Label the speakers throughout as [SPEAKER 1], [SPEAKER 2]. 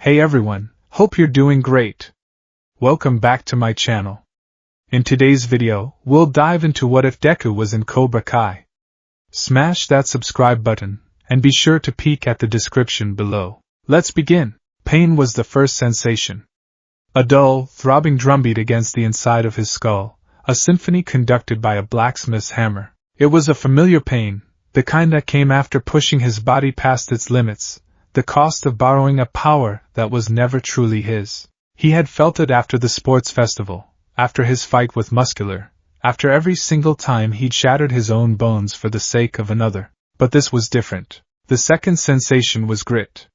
[SPEAKER 1] Hey everyone, hope you're doing great. Welcome back to my channel. In today's video, we'll dive into what if Deku was in Cobra Kai. Smash that subscribe button, and be sure to peek at the description below. Let's begin. Pain was the first sensation. A dull, throbbing drumbeat against the inside of his skull, a symphony conducted by a blacksmith's hammer. It was a familiar pain, the kind that came after pushing his body past its limits, the cost of borrowing a power that was never truly his. He had felt it after the sports festival, after his fight with Muscular, after every single time he'd shattered his own bones for the sake of another. But this was different. The second sensation was grit.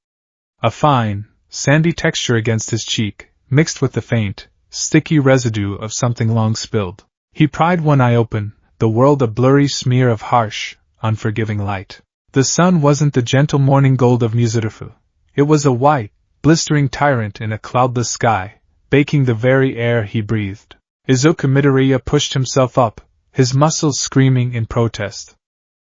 [SPEAKER 1] A fine, sandy texture against his cheek, mixed with the faint, sticky residue of something long spilled. He pried one eye open, the world a blurry smear of harsh, unforgiving light. The sun wasn't the gentle morning gold of Muzurifu. It was a white, blistering tyrant in a cloudless sky, baking the very air he breathed. Izuku Midoriya pushed himself up, his muscles screaming in protest.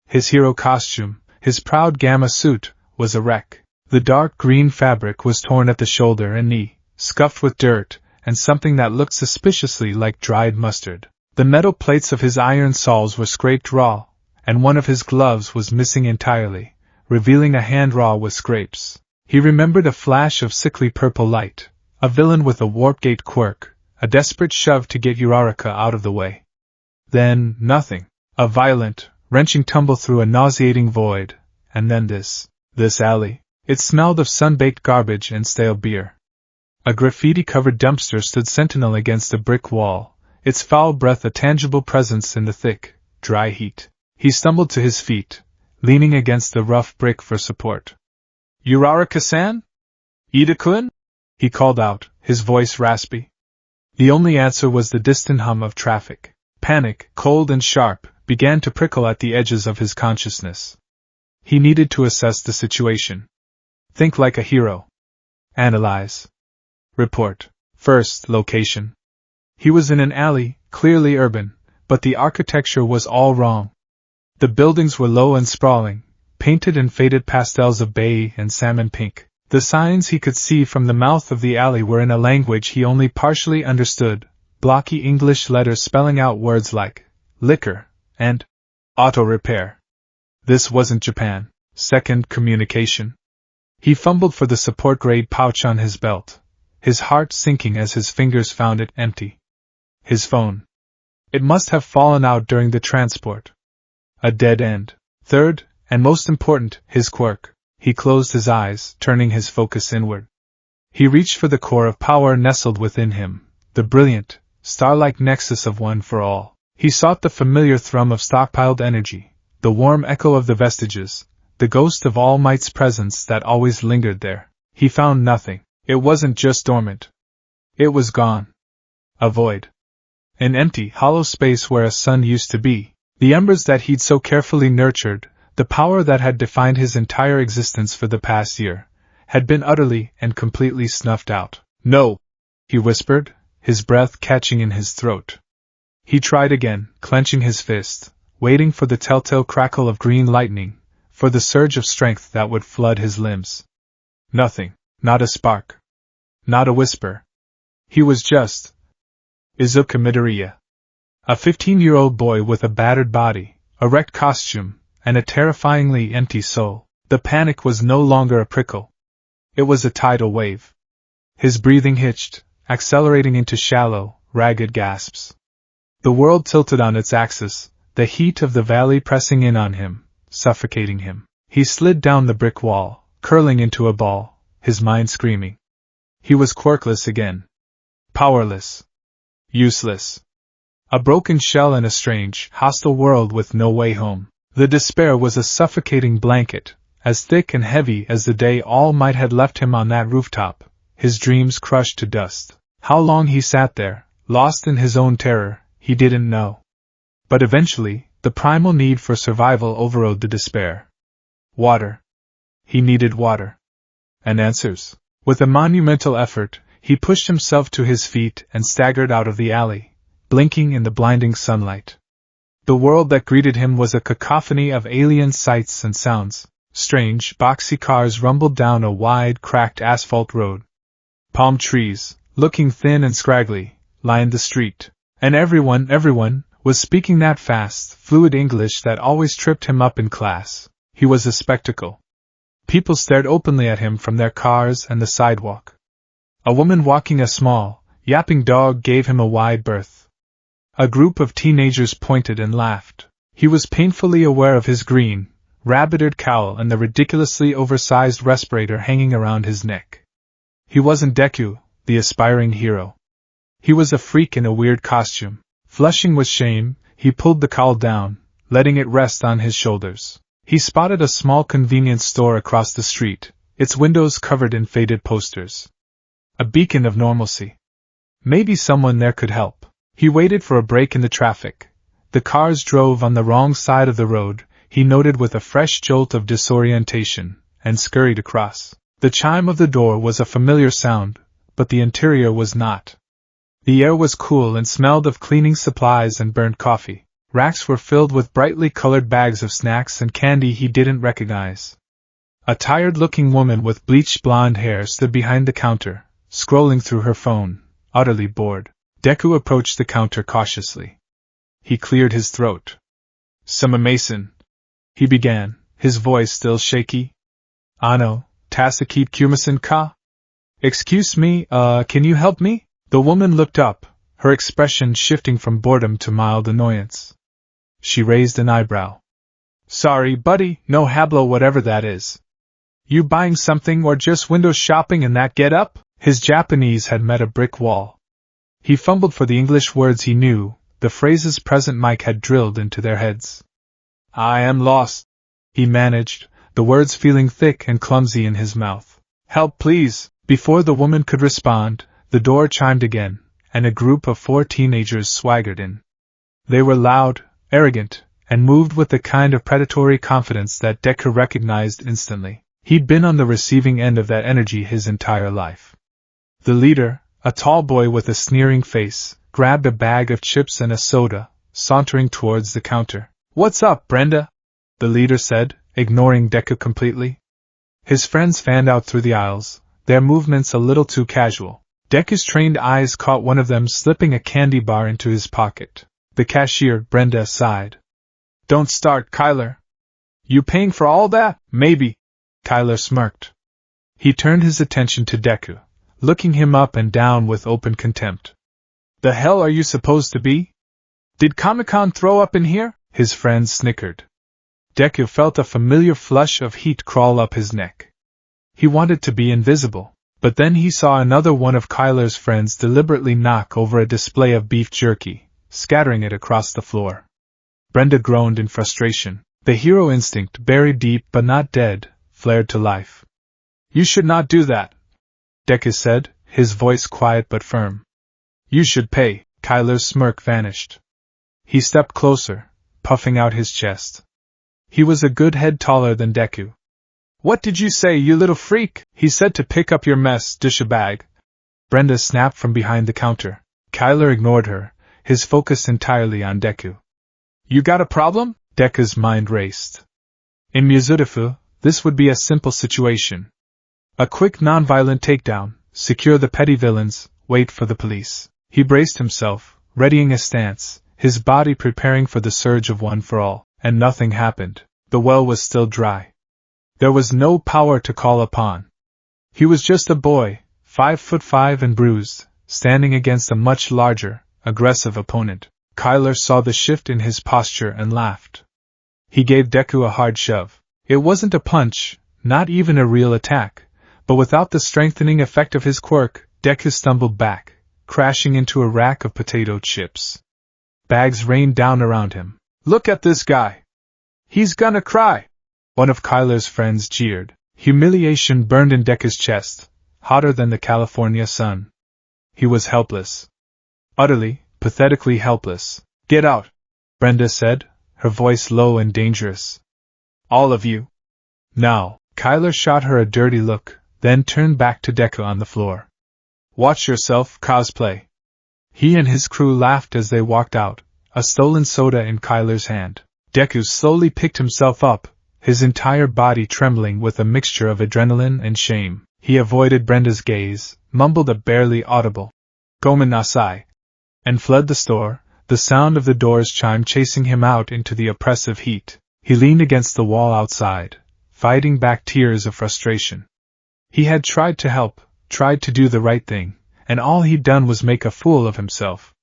[SPEAKER 1] His hero costume, his proud gamma suit, was a wreck. The dark green fabric was torn at the shoulder and knee, scuffed with dirt, and something that looked suspiciously like dried mustard. The metal plates of his iron saws were scraped raw, and one of his gloves was missing entirely, revealing a hand raw with scrapes. He remembered a flash of sickly purple light, a villain with a warp-gate quirk, a desperate shove to get Uraraka out of the way. Then, nothing. A violent, wrenching tumble through a nauseating void, and then this alley. It smelled of sun-baked garbage and stale beer. A graffiti-covered dumpster stood sentinel against a brick wall, its foul breath a tangible presence in the thick, dry heat. He stumbled to his feet, leaning against the rough brick for support. "Uraraka-san? Ida-kun?" he called out, his voice raspy. The only answer was the distant hum of traffic. Panic, cold and sharp, began to prickle at the edges of his consciousness. He needed to assess the situation. Think like a hero. Analyze. Report. First, location. He was in an alley, clearly urban, but the architecture was all wrong. The buildings were low and sprawling, painted in faded pastels of bay and salmon pink. The signs he could see from the mouth of the alley were in a language he only partially understood, blocky English letters spelling out words like liquor and auto repair. This wasn't Japan. Second, communication. He fumbled for the support-grade pouch on his belt, his heart sinking as his fingers found it empty. His phone. It must have fallen out during the transport. A dead end. Third, and most important, his quirk. He closed his eyes, turning his focus inward. He reached for the core of power nestled within him, the brilliant, star-like nexus of one for all. He sought the familiar thrum of stockpiled energy, the warm echo of the vestiges, the ghost of All Might's presence that always lingered there. He found nothing. It wasn't just dormant. It was gone. A void. An empty, hollow space where a sun used to be. The embers that he'd so carefully nurtured, the power that had defined his entire existence for the past year, had been utterly and completely snuffed out. "No!" he whispered, his breath catching in his throat. He tried again, clenching his fist, waiting for the telltale crackle of green lightning, for the surge of strength that would flood his limbs. Nothing. Not a spark. Not a whisper. He was just Izuku Midoriya. A 15-year-old boy with a battered body, a wrecked costume, and a terrifyingly empty soul. The panic was no longer a prickle. It was a tidal wave. His breathing hitched, accelerating into shallow, ragged gasps. The world tilted on its axis, the heat of the valley pressing in on him, suffocating him. He slid down the brick wall, curling into a ball, his mind screaming. He was quirkless again. Powerless. Useless. A broken shell in a strange, hostile world with no way home. The despair was a suffocating blanket, as thick and heavy as the day All Might had left him on that rooftop, his dreams crushed to dust. How long he sat there, lost in his own terror, he didn't know. But eventually, the primal need for survival overrode the despair. Water. He needed water. And answers. With a monumental effort, he pushed himself to his feet and staggered out of the alley, blinking in the blinding sunlight. The world that greeted him was a cacophony of alien sights and sounds, Strange, boxy cars rumbled down a wide, cracked asphalt road. Palm trees, looking thin and scraggly, lined the street. And everyone, was speaking that fast, fluid English that always tripped him up in class. He was a spectacle. People stared openly at him from their cars and the sidewalk. A woman walking a small, yapping dog gave him a wide berth. A group of teenagers pointed and laughed. He was painfully aware of his green, rabbited cowl and the ridiculously oversized respirator hanging around his neck. He wasn't Deku, the aspiring hero. He was a freak in a weird costume. Flushing with shame, he pulled the cowl down, letting it rest on his shoulders. He spotted a small convenience store across the street, its windows covered in faded posters. A beacon of normalcy. Maybe someone there could help. He waited for a break in the traffic. The cars drove on the wrong side of the road, he noted with a fresh jolt of disorientation, and scurried across. The chime of the door was a familiar sound, but the interior was not. The air was cool and smelled of cleaning supplies and burnt coffee. Racks were filled with brightly colored bags of snacks and candy he didn't recognize. A tired-looking woman with bleached blonde hair stood behind the counter, scrolling through her phone, utterly bored. Deku approached the counter cautiously. He cleared his throat. "Summa Mason," he began, his voice still shaky. "Ano, Tasakit Kumasen ka? Excuse me, can you help me?" The woman looked up, her expression shifting from boredom to mild annoyance. She raised an eyebrow. "Sorry, buddy, no hablo whatever that is. You buying something or just window shopping in that get-up?" His Japanese had met a brick wall. He fumbled for the English words he knew, the phrases President Mike had drilled into their heads. "I am lost," he managed, the words feeling thick and clumsy in his mouth. "Help, please." Before the woman could respond, the door chimed again, and a group of 4 teenagers swaggered in. They were loud, arrogant, and moved with the kind of predatory confidence that Deku recognized instantly. He'd been on the receiving end of that energy his entire life. The leader, a tall boy with a sneering face, grabbed a bag of chips and a soda, sauntering towards the counter. "What's up, Brenda?" the leader said, ignoring Deku completely. His friends fanned out through the aisles, their movements a little too casual. Deku's trained eyes caught one of them slipping a candy bar into his pocket. The cashier, Brenda, sighed. "Don't start, Kyler. You paying for all that?" "Maybe." Kyler smirked. He turned his attention to Deku, looking him up and down with open contempt. "The hell are you supposed to be? Did Comic-Con throw up in here?" His friends snickered. Deku felt a familiar flush of heat crawl up his neck. He wanted to be invisible, but then he saw another one of Kyler's friends deliberately knock over a display of beef jerky, scattering it across the floor. Brenda groaned in frustration. The hero instinct, buried deep but not dead, flared to life. "You should not do that," Deku said, his voice quiet but firm. "You should pay." Kyler's smirk vanished. He stepped closer, puffing out his chest. He was a good head taller than Deku. "What did you say, you little freak?" He said to pick up your mess, dish a bag. Brenda snapped from behind the counter. Kyler ignored her, his focus entirely on Deku. "You got a problem?" Deku's mind raced. In Mizudafu, this would be a simple situation. A quick non-violent takedown, secure the petty villains, wait for the police. He braced himself, readying a stance, his body preparing for the surge of one for all, and nothing happened. The well was still dry. There was no power to call upon. He was just a boy, 5'5" and bruised, standing against a much larger, aggressive opponent. Kyler saw the shift in his posture and laughed. He gave Deku a hard shove. It wasn't a punch, not even a real attack, but without the strengthening effect of his quirk, Deku stumbled back, crashing into a rack of potato chips. Bags rained down around him. "Look at this guy! He's gonna cry!" One of Kyler's friends jeered. Humiliation burned in Deku's chest, hotter than the California sun. He was helpless. Utterly, pathetically helpless. "Get out," Brenda said, her voice low and dangerous. "All of you." "Now." Kyler shot her a dirty look, then turned back to Deku on the floor. "Watch yourself, cosplay." He and his crew laughed as they walked out, a stolen soda in Kyler's hand. Deku slowly picked himself up, his entire body trembling with a mixture of adrenaline and shame. He avoided Brenda's gaze, mumbled a barely audible "Gomen nasai," and fled the store, the sound of the door's chime chasing him out into the oppressive heat. He leaned against the wall outside, fighting back tears of frustration. He had tried to help, tried to do the right thing, and all he'd done was make a fool of himself.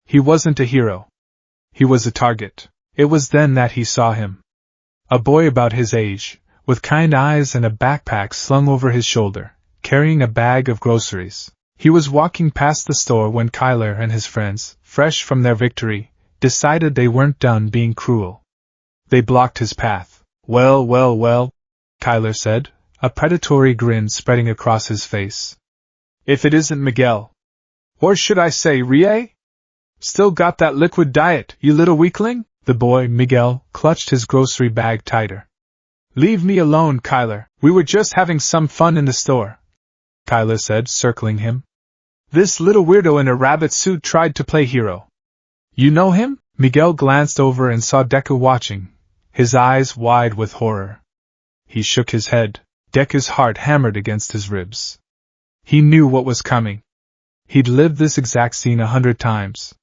[SPEAKER 1] He wasn't a hero. He was a target. It was then that he saw him. A boy about his age, with kind eyes and a backpack slung over his shoulder, carrying a bag of groceries. He was walking past the store when Kyler and his friends, fresh from their victory, decided they weren't done being cruel. They blocked his path. Well, well, well, Kyler said, a predatory grin spreading across his face. If it isn't Miguel. Or should I say Rie? Still got that liquid diet, you little weakling? The boy, Miguel, clutched his grocery bag tighter. Leave me alone, Kyler. We were just having some fun in the store, Kyler said, circling him. This little weirdo in a rabbit suit tried to play hero. You know him? Miguel glanced over and saw Deku watching, his eyes wide with horror. He shook his head. Deku's heart hammered against his ribs. He knew what was coming. He'd lived this exact scene 100 times.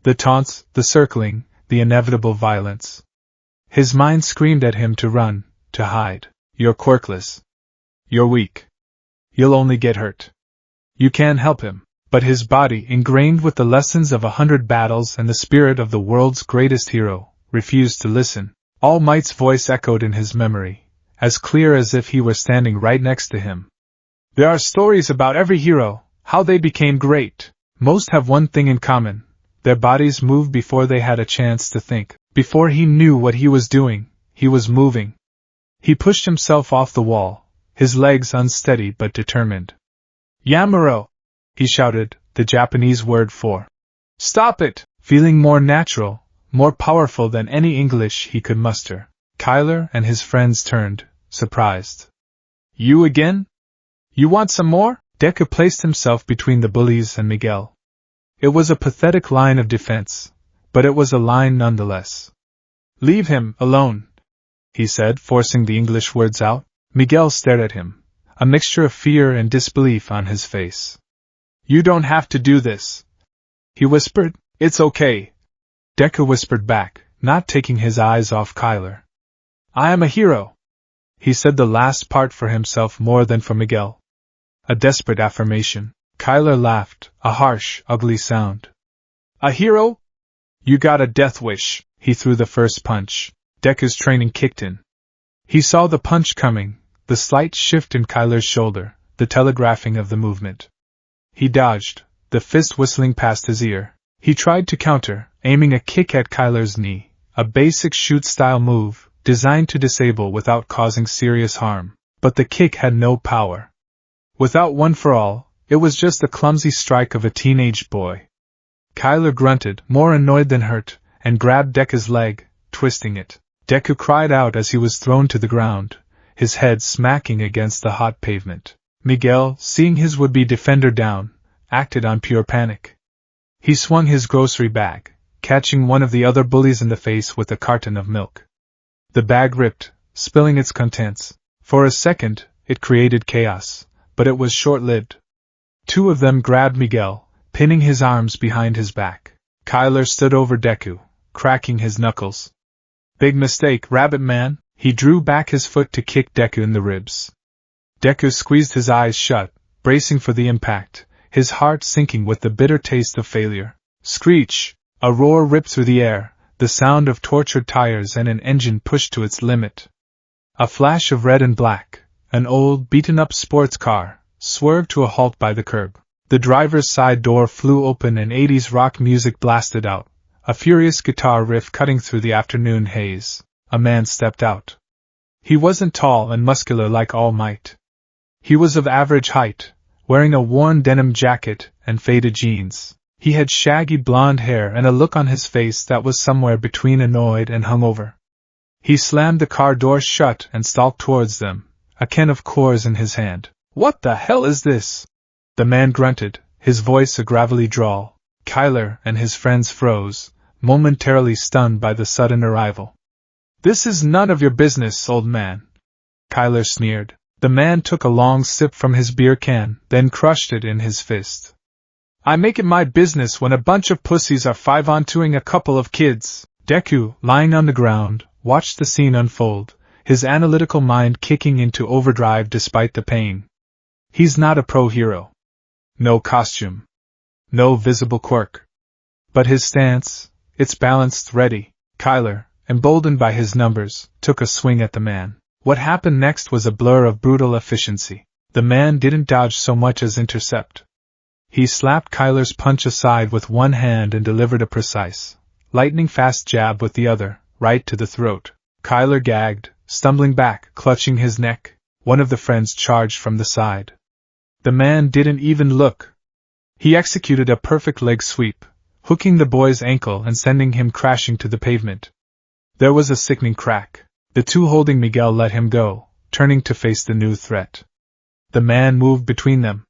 [SPEAKER 1] The taunts, the circling, the inevitable violence. His mind screamed at him to run, to hide. You're quirkless. You're weak. You'll only get hurt. You can't help him. But his body, ingrained with the lessons of 100 battles and the spirit of the world's greatest hero, refused to listen. All Might's voice echoed in his memory, as clear as if he were standing right next to him. There are stories about every hero, how they became great. Most have one thing in common. Their bodies moved before they had a chance to think. Before he knew what he was doing, he was moving. He pushed himself off the wall, his legs unsteady but determined. Yamaro! He shouted, the Japanese word for stop it, feeling more natural, more powerful than any English he could muster. Kyler and his friends turned, surprised. You again? You want some more? Deku placed himself between the bullies and Miguel. It was a pathetic line of defense, but it was a line nonetheless. Leave him alone, he said, forcing the English words out. Miguel stared at him, a mixture of fear and disbelief on his face. You don't have to do this, he whispered. It's okay, Deku whispered back, not taking his eyes off Kyler. I am a hero. He said the last part for himself more than for Miguel. A desperate affirmation. Kyler laughed, a harsh, ugly sound. A hero? You got a death wish. He threw the first punch. Deku's training kicked in. He saw the punch coming, the slight shift in Kyler's shoulder, the telegraphing of the movement. He dodged, the fist whistling past his ear. He tried to counter, aiming a kick at Kyler's knee, a basic shoot-style move, designed to disable without causing serious harm. But the kick had no power. Without one for all, it was just a clumsy strike of a teenage boy. Kyler grunted, more annoyed than hurt, and grabbed Deku's leg, twisting it. Deku cried out as he was thrown to the ground, his head smacking against the hot pavement. Miguel, seeing his would-be defender down, acted on pure panic. He swung his grocery bag, catching one of the other bullies in the face with a carton of milk. The bag ripped, spilling its contents. For a second, it created chaos, but it was short-lived. Two of them grabbed Miguel, pinning his arms behind his back. Kyler stood over Deku, cracking his knuckles. Big mistake, Rabbit Man. He drew back his foot to kick Deku in the ribs. Deku squeezed his eyes shut, bracing for the impact, his heart sinking with the bitter taste of failure. Screech! A roar ripped through the air, the sound of tortured tires and an engine pushed to its limit. A flash of red and black, an old, beaten-up sports car, swerved to a halt by the curb. The driver's side door flew open and 80s rock music blasted out, a furious guitar riff cutting through the afternoon haze. A man stepped out. He wasn't tall and muscular like All Might. He was of average height, wearing a worn denim jacket and faded jeans. He had shaggy blonde hair and a look on his face that was somewhere between annoyed and hungover. He slammed the car door shut and stalked towards them, a can of Coors in his hand. What the hell is this? The man grunted, his voice a gravelly drawl. Kyler and his friends froze, momentarily stunned by the sudden arrival. "This is none of your business, old man," Kyler sneered. The man took a long sip from his beer can, then crushed it in his fist. "I make it my business when a bunch of pussies are 5-on-2ing a couple of kids." Deku, lying on the ground, watched the scene unfold, his analytical mind kicking into overdrive despite the pain. He's not a pro-hero. No costume. No visible quirk. But his stance, it's balanced, ready. Kyler, emboldened by his numbers, took a swing at the man. What happened next was a blur of brutal efficiency. The man didn't dodge so much as intercept. He slapped Kyler's punch aside with one hand and delivered a precise, lightning-fast jab with the other, right to the throat. Kyler gagged, stumbling back, clutching his neck. One of the friends charged from the side. The man didn't even look. He executed a perfect leg sweep, hooking the boy's ankle and sending him crashing to the pavement. There was a sickening crack. The two holding Miguel let him go, turning to face the new threat. The man moved between them.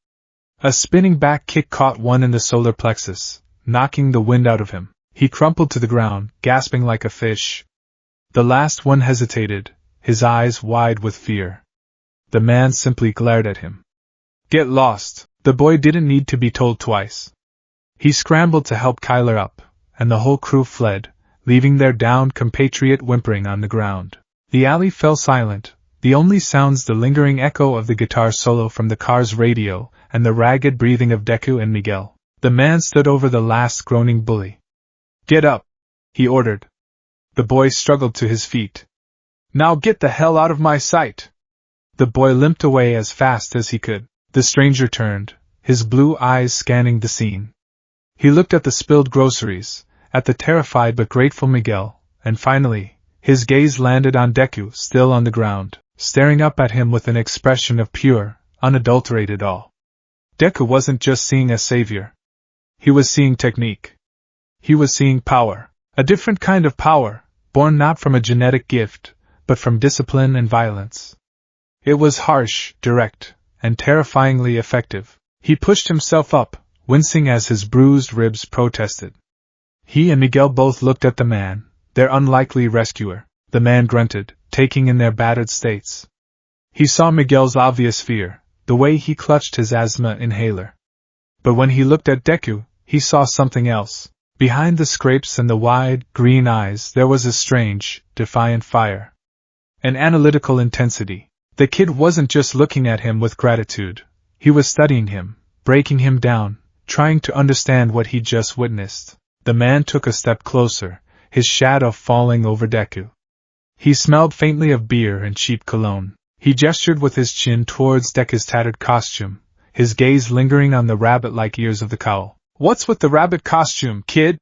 [SPEAKER 1] A spinning back kick caught one in the solar plexus, knocking the wind out of him. He crumpled to the ground, gasping like a fish. The last one hesitated, his eyes wide with fear. The man simply glared at him. "Get lost." The boy didn't need to be told twice. He scrambled to help Kyler up, and the whole crew fled, leaving their downed compatriot whimpering on the ground. The alley fell silent, the only sounds the lingering echo of the guitar solo from the car's radio and the ragged breathing of Deku and Miguel. The man stood over the last groaning bully. "Get up," he ordered. The boy struggled to his feet. "Now get the hell out of my sight." The boy limped away as fast as he could. The stranger turned, his blue eyes scanning the scene. He looked at the spilled groceries, at the terrified but grateful Miguel, and finally, his gaze landed on Deku, still on the ground, staring up at him with an expression of pure, unadulterated awe. Deku wasn't just seeing a savior. He was seeing technique. He was seeing power. A different kind of power, born not from a genetic gift, but from discipline and violence. It was harsh, direct, and terrifyingly effective. He pushed himself up, wincing as his bruised ribs protested. He and Miguel both looked at the man, their unlikely rescuer. The man grunted, taking in their battered states. He saw Miguel's obvious fear, the way he clutched his asthma inhaler. But when he looked at Deku, he saw something else. Behind the scrapes and the wide, green eyes there was a strange, defiant fire. An analytical intensity. The kid wasn't just looking at him with gratitude. He was studying him, breaking him down, trying to understand what he'd just witnessed. The man took a step closer, his shadow falling over Deku. He smelled faintly of beer and cheap cologne. He gestured with his chin towards Deku's tattered costume, his gaze lingering on the rabbit-like ears of the cowl. "What's with the rabbit costume, kid?"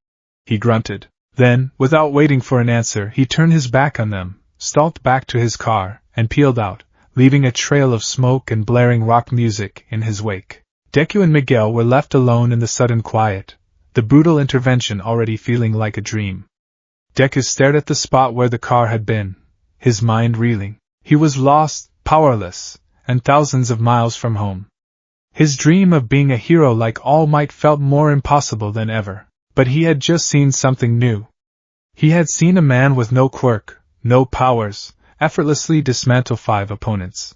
[SPEAKER 1] he grunted. Then, without waiting for an answer, he turned his back on them, stalked back to his car, and peeled out, leaving a trail of smoke and blaring rock music in his wake. Deku and Miguel were left alone in the sudden quiet, the brutal intervention already feeling like a dream. Deku stared at the spot where the car had been, his mind reeling. He was lost, powerless, and thousands of miles from home. His dream of being a hero like All Might felt more impossible than ever. But he had just seen something new. He had seen a man with no quirk, no powers, effortlessly dismantle 5 opponents.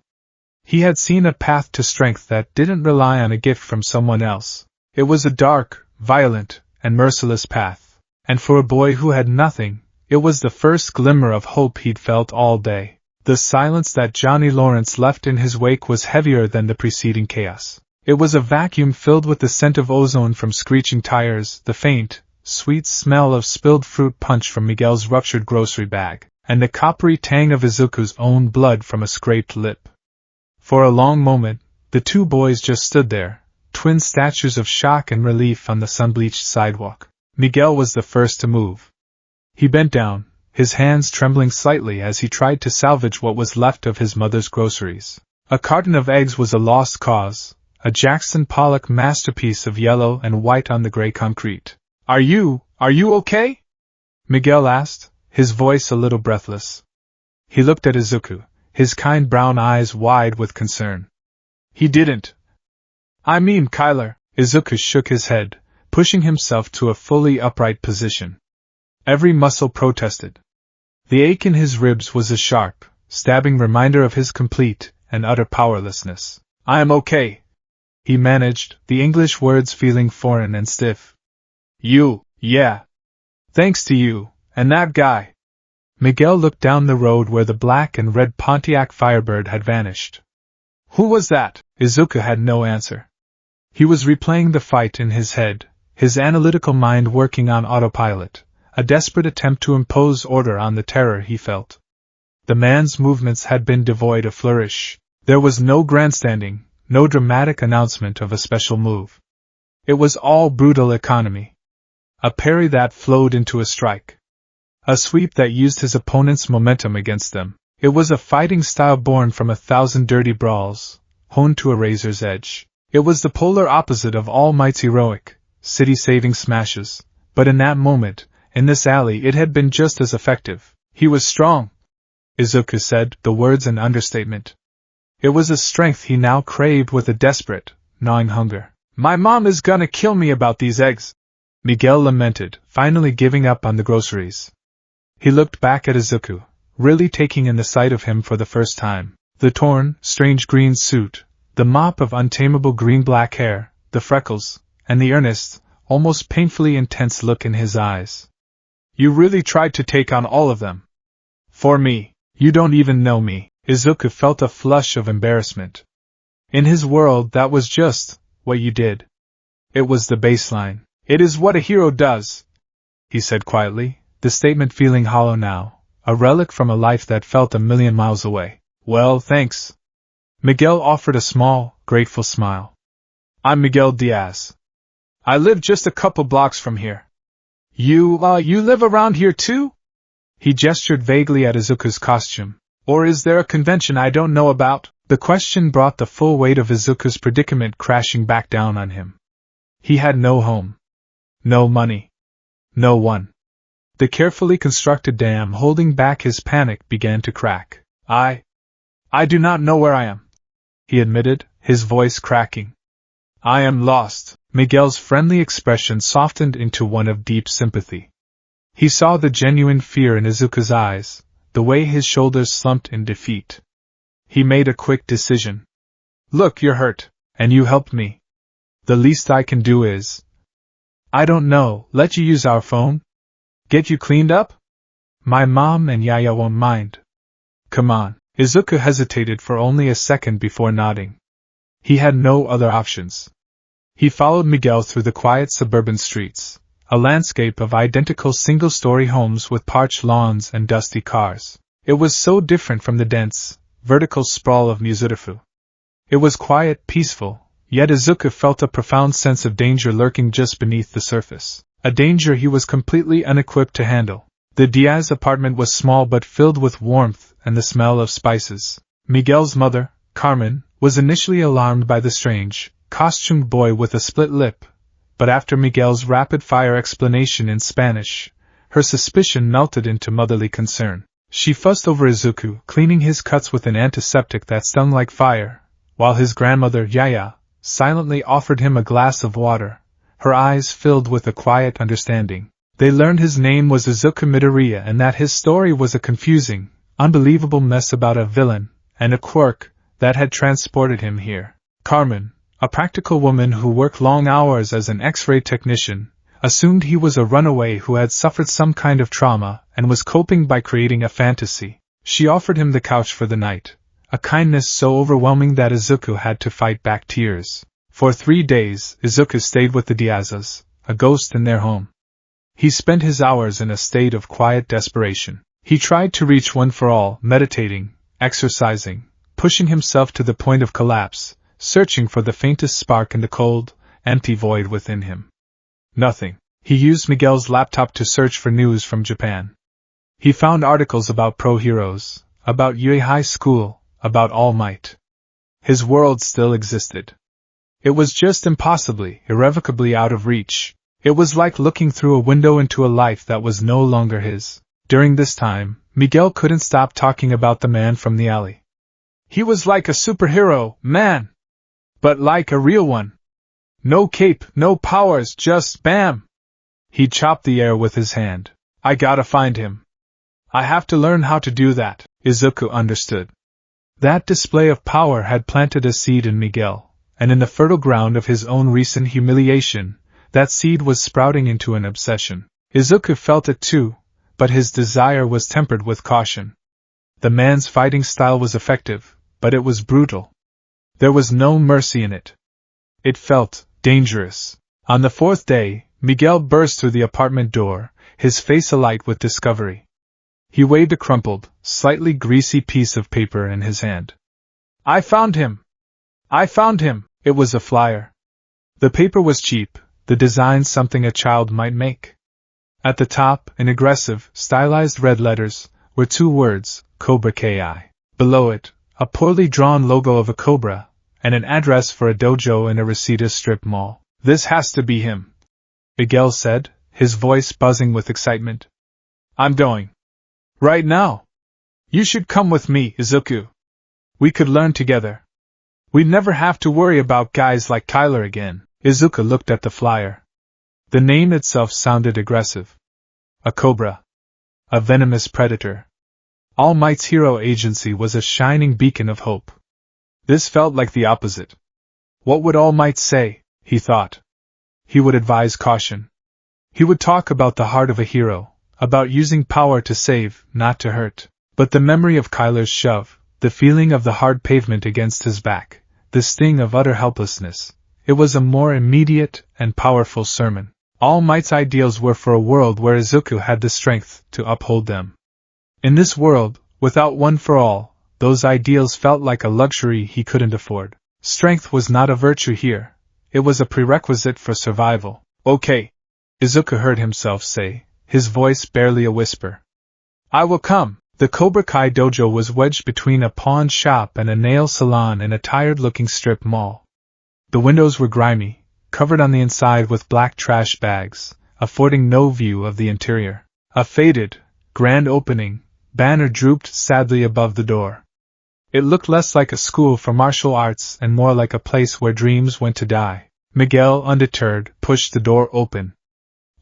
[SPEAKER 1] He had seen a path to strength that didn't rely on a gift from someone else. It was a dark, violent, and merciless path. And for a boy who had nothing, it was the first glimmer of hope he'd felt all day. The silence that Johnny Lawrence left in his wake was heavier than the preceding chaos. It was a vacuum filled with the scent of ozone from screeching tires, the faint, sweet smell of spilled fruit punch from Miguel's ruptured grocery bag, and the coppery tang of Izuku's own blood from a scraped lip. For a long moment, the two boys just stood there, twin statues of shock and relief on the sun-bleached sidewalk. Miguel was the first to move. He bent down, his hands trembling slightly as he tried to salvage what was left of his mother's groceries. A carton of eggs was a lost cause, a Jackson Pollock masterpiece of yellow and white on the gray concrete. Are you okay?" Miguel asked, his voice a little breathless. He looked at Izuku, his kind brown eyes wide with concern. "He didn't. I mean, Kyler." Izuku shook his head, pushing himself to a fully upright position. Every muscle protested. The ache in his ribs was a sharp, stabbing reminder of his complete and utter powerlessness. "I am okay," he managed, the English words feeling foreign and stiff. Yeah. Thanks to you, and that guy." Miguel looked down the road where the black and red Pontiac Firebird had vanished. "Who was that?" Izuku had no answer. He was replaying the fight in his head, his analytical mind working on autopilot, a desperate attempt to impose order on the terror he felt. The man's movements had been devoid of flourish. There was no grandstanding, no dramatic announcement of a special move. It was all brutal economy. A parry that flowed into a strike. A sweep that used his opponent's momentum against them. It was a fighting style born from 1,000 dirty brawls, honed to a razor's edge. It was the polar opposite of All Might's heroic, city-saving smashes, but in that moment, in this alley, it had been just as effective. "He was strong," Izuku said, the words an understatement. It was a strength he now craved with a desperate, gnawing hunger. "My mom is gonna kill me about these eggs," Miguel lamented, finally giving up on the groceries. He looked back at Izuku, really taking in the sight of him for the first time. The torn, strange green suit, the mop of untamable green-black hair, the freckles, and the earnest, almost painfully intense look in his eyes. "You really tried to take on all of them. For me, you don't even know me." Izuku felt a flush of embarrassment. In his world, that was just what you did. It was the baseline. "It is what a hero does," he said quietly, the statement feeling hollow now, a relic from a life that felt a million miles away. "Well, thanks." Miguel offered a small, grateful smile. "I'm Miguel Diaz. I live just a couple blocks from here." You live around here too?" He gestured vaguely at Izuku's costume. "Or is there a convention I don't know about?" The question brought the full weight of Izuku's predicament crashing back down on him. He had no home. No money. No one. The carefully constructed dam holding back his panic began to crack. I do not know where I am," he admitted, his voice cracking. "I am lost." Miguel's friendly expression softened into one of deep sympathy. He saw the genuine fear in Izuku's eyes, the way his shoulders slumped in defeat. He made a quick decision. "Look, you're hurt, and you helped me. The least I can do is, I don't know, let you use our phone? Get you cleaned up? My mom and Yaya won't mind. Come on." Izuku hesitated for only a second before nodding. He had no other options. He followed Miguel through the quiet suburban streets, a landscape of identical single-story homes with parched lawns and dusty cars. It was so different from the dense, vertical sprawl of Muzurifu. It was quiet, peaceful, yet Izuku felt a profound sense of danger lurking just beneath the surface, a danger he was completely unequipped to handle. The Diaz apartment was small but filled with warmth and the smell of spices. Miguel's mother, Carmen, was initially alarmed by the strange, costumed boy with a split lip, but after Miguel's rapid-fire explanation in Spanish, her suspicion melted into motherly concern. She fussed over Izuku, cleaning his cuts with an antiseptic that stung like fire, while his grandmother, Yaya, silently offered him a glass of water, her eyes filled with a quiet understanding. They learned his name was Izuku Midoriya and that his story was a confusing, unbelievable mess about a villain, and a quirk, that had transported him here. Carmen, a practical woman who worked long hours as an X-ray technician, assumed he was a runaway who had suffered some kind of trauma and was coping by creating a fantasy. She offered him the couch for the night, a kindness so overwhelming that Izuku had to fight back tears. For 3 days, Izuku stayed with the Diazes, a ghost in their home. He spent his hours in a state of quiet desperation. He tried to reach One for All, meditating, exercising, pushing himself to the point of collapse, searching for the faintest spark in the cold, empty void within him. Nothing. He used Miguel's laptop to search for news from Japan. He found articles about pro-heroes, about Yui High School, about All Might. His world still existed. It was just impossibly, irrevocably out of reach. It was like looking through a window into a life that was no longer his. During this time, Miguel couldn't stop talking about the man from the alley. He was like a superhero, man. But like a real one. No cape, no powers, just bam! He chopped the air with his hand. I gotta find him. I have to learn how to do that. Izuku understood. That display of power had planted a seed in Miguel, and in the fertile ground of his own recent humiliation, that seed was sprouting into an obsession. Izuku felt it too, but his desire was tempered with caution. The man's fighting style was effective, but it was brutal. There was no mercy in it. It felt dangerous. On the fourth day, Miguel burst through the apartment door, his face alight with discovery. He waved a crumpled, slightly greasy piece of paper in his hand. I found him! I found him! It was a flyer. The paper was cheap, the design something a child might make. At the top, in aggressive, stylized red letters, were two words, Cobra Ki. Below it, a poorly drawn logo of a cobra, and an address for a dojo in a Reseda strip mall. This has to be him, Miguel said, his voice buzzing with excitement. I'm going. Right now. You should come with me, Izuku. We could learn together. We'd never have to worry about guys like Kyler again. Izuku looked at the flyer. The name itself sounded aggressive. A cobra. A venomous predator. All Might's hero agency was a shining beacon of hope. This felt like the opposite. What would All Might say, he thought. He would advise caution. He would talk about the heart of a hero, about using power to save, not to hurt. But the memory of Kyler's shove, the feeling of the hard pavement against his back, the sting of utter helplessness, it was a more immediate and powerful sermon. All Might's ideals were for a world where Izuku had the strength to uphold them. In this world, without one for all, those ideals felt like a luxury he couldn't afford. Strength was not a virtue here, it was a prerequisite for survival. Okay, Izuku heard himself say, his voice barely a whisper. I will come. The Cobra Kai dojo was wedged between a pawn shop and a nail salon in a tired-looking strip mall. The windows were grimy, covered on the inside with black trash bags, affording no view of the interior. A faded, grand opening banner drooped sadly above the door. It looked less like a school for martial arts and more like a place where dreams went to die. Miguel, undeterred, pushed the door open.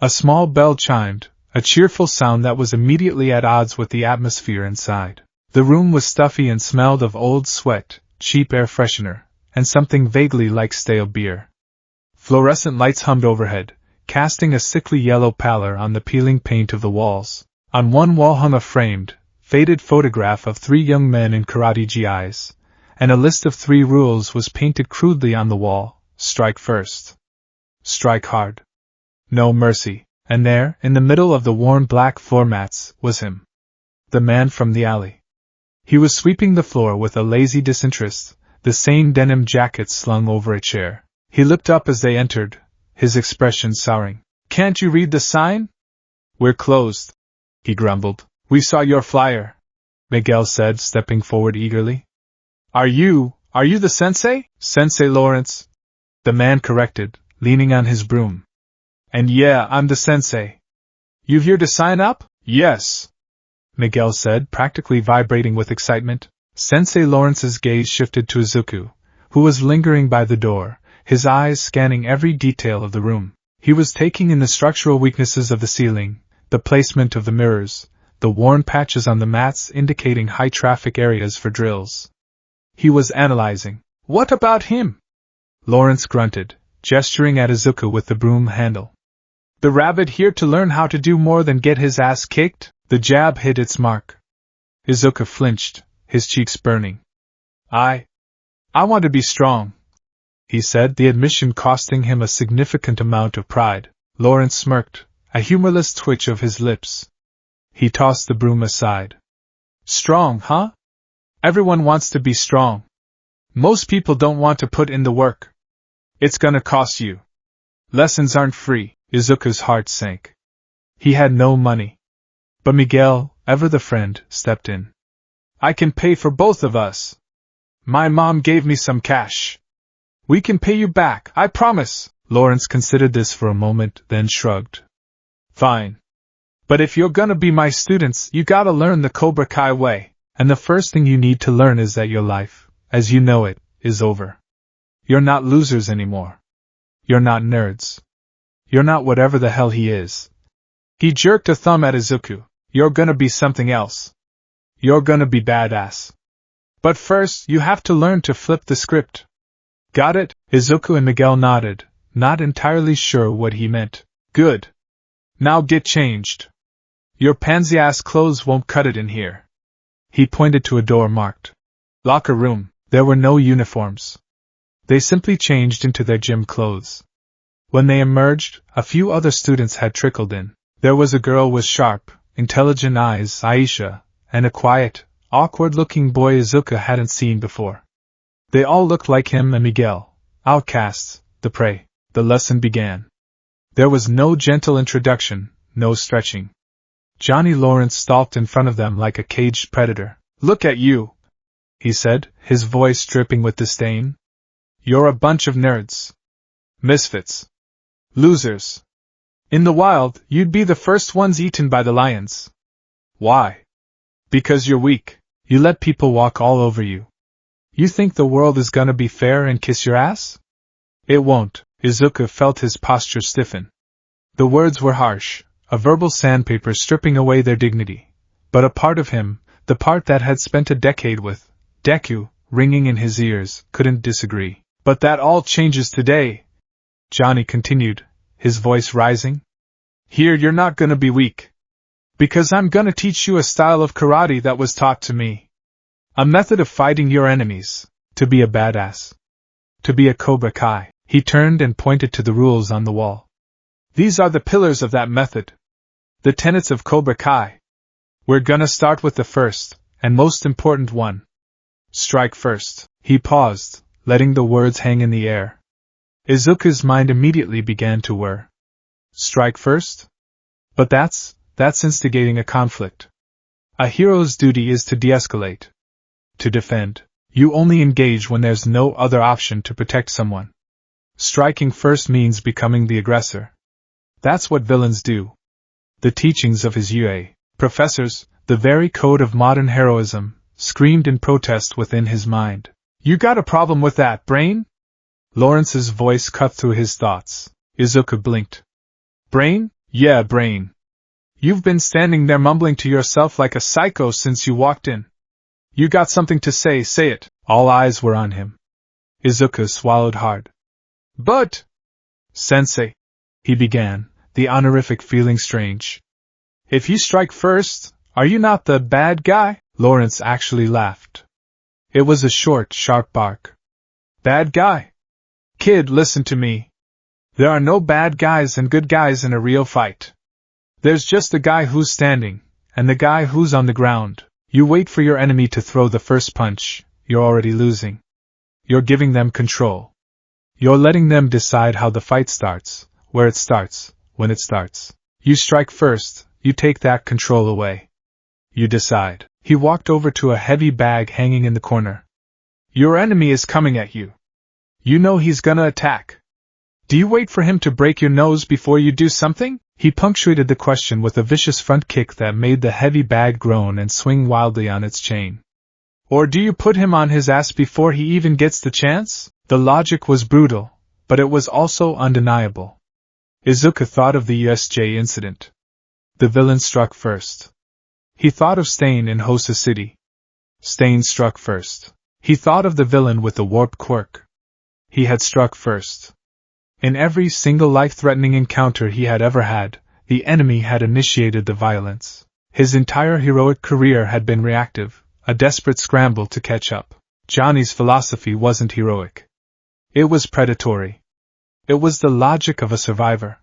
[SPEAKER 1] A small bell chimed, a cheerful sound that was immediately at odds with the atmosphere inside. The room was stuffy and smelled of old sweat, cheap air freshener, and something vaguely like stale beer. Fluorescent lights hummed overhead, casting a sickly yellow pallor on the peeling paint of the walls. On one wall hung a framed, faded photograph of three young men in karate gis, and a list of 3 rules was painted crudely on the wall. Strike first. Strike hard. No mercy. And there, in the middle of the worn black floor mats, was him. The man from the alley. He was sweeping the floor with a lazy disinterest, the same denim jacket slung over a chair. He looked up as they entered, his expression souring. Can't you read the sign? We're closed, he grumbled. We saw your flyer, Miguel said, stepping forward eagerly. Are you the sensei? Sensei Lawrence, the man corrected, leaning on his broom. And yeah, I'm the sensei. You here to sign up? Yes, Miguel said, practically vibrating with excitement. Sensei Lawrence's gaze shifted to Izuku, who was lingering by the door, his eyes scanning every detail of the room. He was taking in the structural weaknesses of the ceiling, the placement of the mirrors, the worn patches on the mats indicating high-traffic areas for drills. He was analyzing. What about him? Lawrence grunted, gesturing at Izuku with the broom handle. The rabbit here to learn how to do more than get his ass kicked? The jab hit its mark. Izuku flinched, his cheeks burning. I want to be strong, he said, the admission costing him a significant amount of pride. Lawrence smirked, a humorless twitch of his lips. He tossed the broom aside. Strong, huh? Everyone wants to be strong. Most people don't want to put in the work. It's gonna cost you. Lessons aren't free. Izuku's heart sank. He had no money. But Miguel, ever the friend, stepped in. I can pay for both of us. My mom gave me some cash. We can pay you back, I promise. Lawrence considered this for a moment, then shrugged. Fine. But if you're gonna be my students, you gotta learn the Cobra Kai way. And the first thing you need to learn is that your life, as you know it, is over. You're not losers anymore. You're not nerds. You're not whatever the hell he is. He jerked a thumb at Izuku. You're gonna be something else. You're gonna be badass. But first, you have to learn to flip the script. Got it? Izuku and Miguel nodded, not entirely sure what he meant. Good. Now get changed. Your pansy-ass clothes won't cut it in here. He pointed to a door marked locker room. There were no uniforms. They simply changed into their gym clothes. When they emerged, a few other students had trickled in. There was a girl with sharp, intelligent eyes, Aisha, and a quiet, awkward-looking boy Izuku hadn't seen before. They all looked like him and Miguel, outcasts, the prey. The lesson began. There was no gentle introduction, no stretching. Johnny Lawrence stalked in front of them like a caged predator. Look at you, he said, his voice dripping with disdain. You're a bunch of nerds. Misfits. Losers. In the wild, you'd be the first ones eaten by the lions. Why? Because you're weak. You let people walk all over you. You think the world is gonna be fair and kiss your ass? It won't. Izuku felt his posture stiffen. The words were harsh, a verbal sandpaper stripping away their dignity. But a part of him, the part that had spent a decade with Deku, ringing in his ears, couldn't disagree. But that all changes today, Johnny continued, his voice rising. Here you're not gonna be weak. Because I'm gonna teach you a style of karate that was taught to me. A method of fighting your enemies. To be a badass. To be a Cobra Kai. He turned and pointed to the rules on the wall. These are the pillars of that method. The tenets of Cobra Kai. We're gonna start with the first, and most important one. Strike first. He paused, letting the words hang in the air. Izuku's mind immediately began to whir. Strike first? But that's instigating a conflict. A hero's duty is to de-escalate. To defend. You only engage when there's no other option to protect someone. Striking first means becoming the aggressor. That's what villains do. The teachings of his UA professors, the very code of modern heroism, screamed in protest within his mind. You got a problem with that, Brain? Lawrence's voice cut through his thoughts. Izuku blinked. Brain? Yeah, Brain. You've been standing there mumbling to yourself like a psycho since you walked in. You got something to say it. All eyes were on him. Izuku swallowed hard. But, Sensei, he began, the honorific feeling strange. If you strike first, are you not the bad guy? Lawrence actually laughed. It was a short, sharp bark. Bad guy? Kid, listen to me. There are no bad guys and good guys in a real fight. There's just the guy who's standing, and the guy who's on the ground. You wait for your enemy to throw the first punch, you're already losing. You're giving them control. You're letting them decide how the fight starts, where it starts, when it starts. You strike first, you take that control away. You decide. He walked over to a heavy bag hanging in the corner. Your enemy is coming at you. You know he's gonna attack. Do you wait for him to break your nose before you do something? He punctuated the question with a vicious front kick that made the heavy bag groan and swing wildly on its chain. Or do you put him on his ass before he even gets the chance? The logic was brutal, but it was also undeniable. Izuku thought of the USJ incident. The villain struck first. He thought of Stain in Hosa City. Stain struck first. He thought of the villain with the warped quirk. He had struck first. In every single life-threatening encounter he had ever had, the enemy had initiated the violence. His entire heroic career had been reactive, a desperate scramble to catch up. Johnny's philosophy wasn't heroic. It was predatory. It was the logic of a survivor.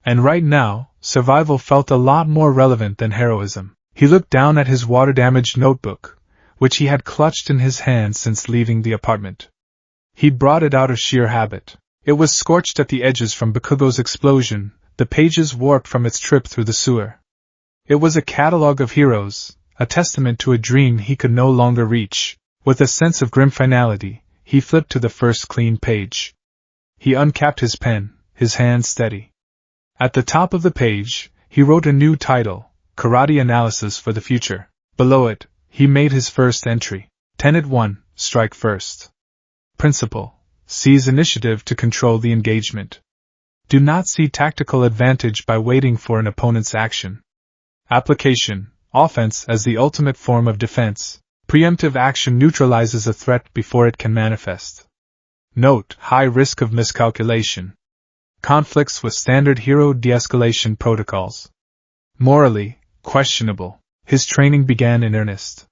[SPEAKER 1] And right now, survival felt a lot more relevant than heroism. He looked down at his water-damaged notebook, which he had clutched in his hand since leaving the apartment. He'd brought it out of sheer habit. It was scorched at the edges from Bakugo's explosion, the pages warped from its trip through the sewer. It was a catalogue of heroes, a testament to a dream he could no longer reach. With a sense of grim finality, he flipped to the first clean page. He uncapped his pen, his hand steady. At the top of the page, he wrote a new title, Karate Analysis for the Future. Below it, he made his first entry. Tenet 1, Strike First. Principle. Seize initiative to control the engagement. Do not see tactical advantage by waiting for an opponent's action. Application: offense as the ultimate form of defense. Preemptive action neutralizes a threat before it can manifest. Note: high risk of miscalculation. Conflicts with standard hero de-escalation protocols. Morally questionable. His training began in earnest.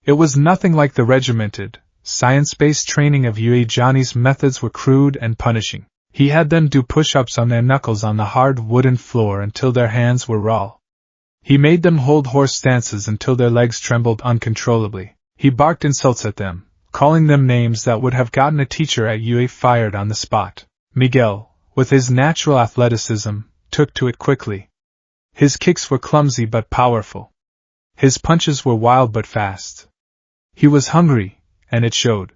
[SPEAKER 1] It was nothing like the regimented, science-based training of Yue. Johnny's methods were crude and punishing. He had them do push-ups on their knuckles on the hard wooden floor until their hands were raw. He made them hold horse stances until their legs trembled uncontrollably. He barked insults at them, calling them names that would have gotten a teacher at Yue fired on the spot. Miguel, with his natural athleticism, took to it quickly. His kicks were clumsy but powerful. His punches were wild but fast. He was hungry, and it showed.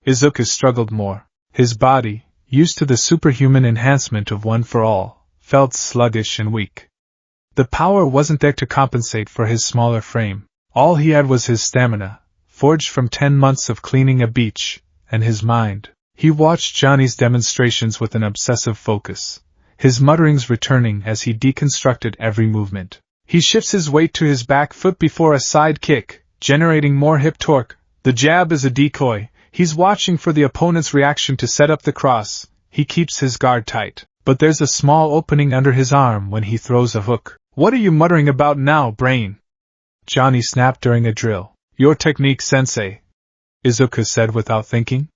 [SPEAKER 1] Izuku struggled more. His body, used to the superhuman enhancement of One for All, felt sluggish and weak. The power wasn't there to compensate for his smaller frame. All he had was his stamina, forged from 10 months of cleaning a beach, and his mind. He watched Johnny's demonstrations with an obsessive focus, his mutterings returning as he deconstructed every movement. He shifts his weight to his back foot before a side kick, generating more hip torque. The jab is a decoy. He's watching for the opponent's reaction to set up the cross. He keeps his guard tight, but there's a small opening under his arm when he throws a hook. "What are you muttering about now, brain?" Johnny snapped during a drill. "Your technique, sensei," Izuku said without thinking.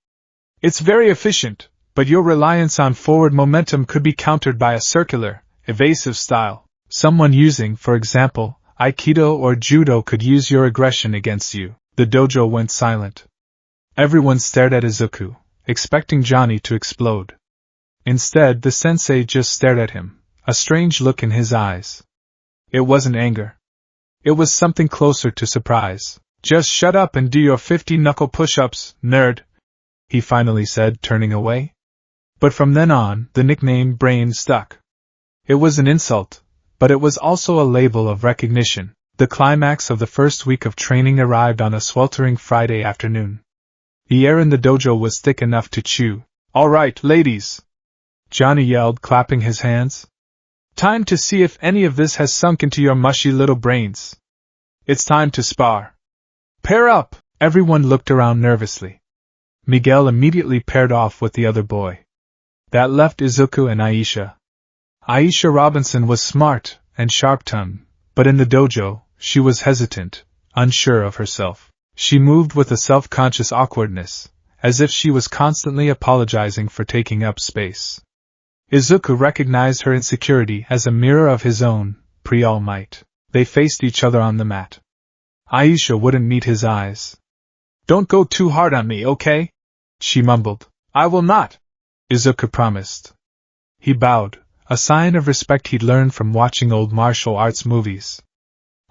[SPEAKER 1] "It's very efficient, but your reliance on forward momentum could be countered by a circular, evasive style. Someone using, for example, Aikido or Judo could use your aggression against you." The dojo went silent. Everyone stared at Izuku, expecting Johnny to explode. Instead, the sensei just stared at him, a strange look in his eyes. It wasn't anger. It was something closer to surprise. "Just shut up and do your 50 knuckle push-ups, nerd," he finally said, turning away. But from then on, the nickname Brain stuck. It was an insult, but it was also a label of recognition. The climax of the first week of training arrived on a sweltering Friday afternoon. The air in the dojo was thick enough to chew. "All right, ladies," Johnny yelled, clapping his hands. "Time to see if any of this has sunk into your mushy little brains. It's time to spar. Pair up!" Everyone looked around nervously. Miguel immediately paired off with the other boy. That left Izuku and Aisha. Aisha Robinson was smart and sharp-tongued, but in the dojo, she was hesitant, unsure of herself. She moved with a self-conscious awkwardness, as if she was constantly apologizing for taking up space. Izuku recognized her insecurity as a mirror of his own, pre-all might. They faced each other on the mat. Aisha wouldn't meet his eyes. "Don't go too hard on me, okay?" she mumbled. "I will not," Izuku promised. He bowed, a sign of respect he'd learned from watching old martial arts movies.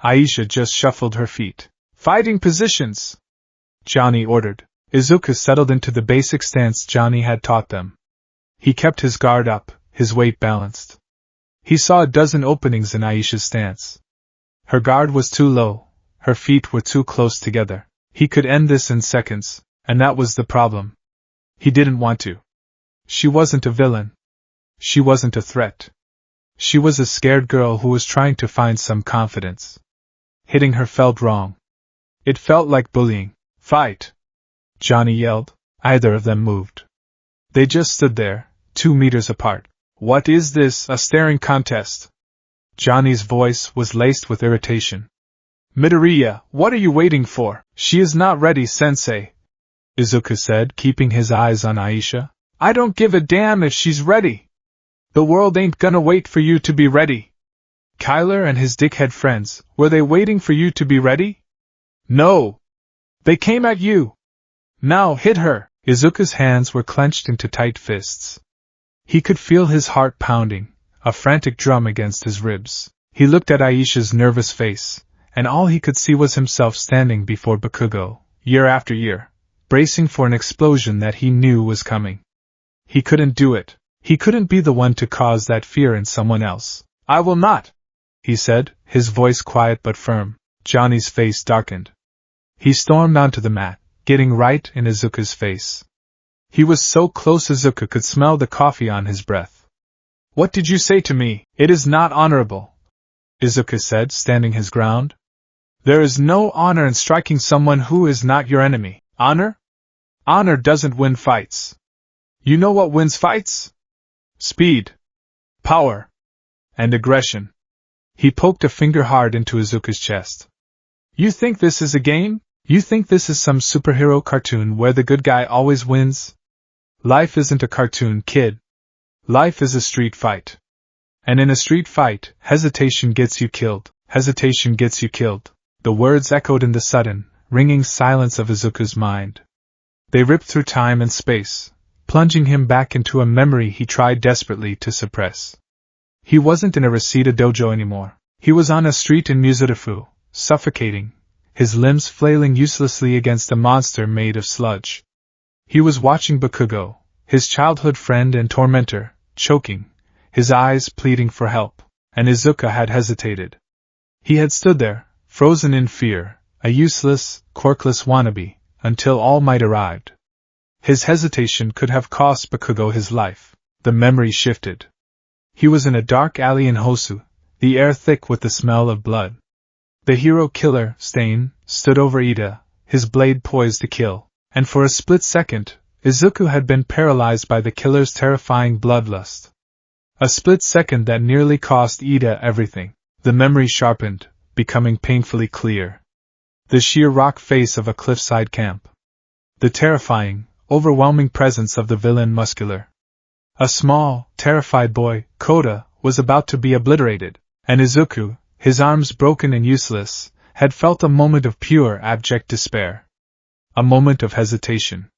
[SPEAKER 1] Aisha just shuffled her feet. "Fighting positions!" Johnny ordered. Izuku settled into the basic stance Johnny had taught them. He kept his guard up, his weight balanced. He saw a dozen openings in Aisha's stance. Her guard was too low, her feet were too close together. He could end this in seconds, and that was the problem. He didn't want to. She wasn't a villain. She wasn't a threat. She was a scared girl who was trying to find some confidence. Hitting her felt wrong. It felt like bullying. "Fight!" Johnny yelled. Either of them moved. They just stood there, 2 meters apart. "What is this, a staring contest?" Johnny's voice was laced with irritation. "Midoriya, what are you waiting for?" "She is not ready, sensei," Izuku said, keeping his eyes on Aisha. "I don't give a damn if she's ready. The world ain't gonna wait for you to be ready." Kyler and his dickhead friends, were they waiting for you to be ready? No. They came at you. Now hit her. Izuku's hands were clenched into tight fists. He could feel his heart pounding, a frantic drum against his ribs. He looked at Aisha's nervous face, and all he could see was himself standing before Bakugo, year after year, bracing for an explosion that he knew was coming. He couldn't do it. He couldn't be the one to cause that fear in someone else. "I will not," he said, his voice quiet but firm. Johnny's face darkened. He stormed onto the mat, getting right in Izuku's face. He was so close Izuku could smell the coffee on his breath. "What did you say to me? It is not honorable." Izuku said, standing his ground. There is no honor in striking someone who is not your enemy. Honor? Honor doesn't win fights. You know what wins fights? Speed, power, and aggression. He poked a finger hard into Izuku's chest. You think this is a game? You think this is some superhero cartoon where the good guy always wins? Life isn't a cartoon, kid. Life is a street fight. And in a street fight, hesitation gets you killed. Hesitation gets you killed. The words echoed in the sudden, ringing silence of Izuku's mind. They ripped through time and space, plunging him back into a memory he tried desperately to suppress. He wasn't in a Reseda dojo anymore. He was on a street in Muzudafu, suffocating, his limbs flailing uselessly against a monster made of sludge. He was watching Bakugo, his childhood friend and tormentor, choking, his eyes pleading for help, and Izuku had hesitated. He had stood there, frozen in fear, a useless, quirkless wannabe, until All Might arrived. His hesitation could have cost Bakugo his life. The memory shifted. He was in a dark alley in Hosu, the air thick with the smell of blood. The hero killer, Stain, stood over Ida, his blade poised to kill, and for a split second, Izuku had been paralyzed by the killer's terrifying bloodlust. A split second that nearly cost Ida everything. The memory sharpened, becoming painfully clear. The sheer rock face of a cliffside camp. The terrifying, overwhelming presence of the villain Muscular. A small, terrified boy, Koda, was about to be obliterated, and Izuku, his arms broken and useless, had felt a moment of pure, abject despair. A moment of hesitation.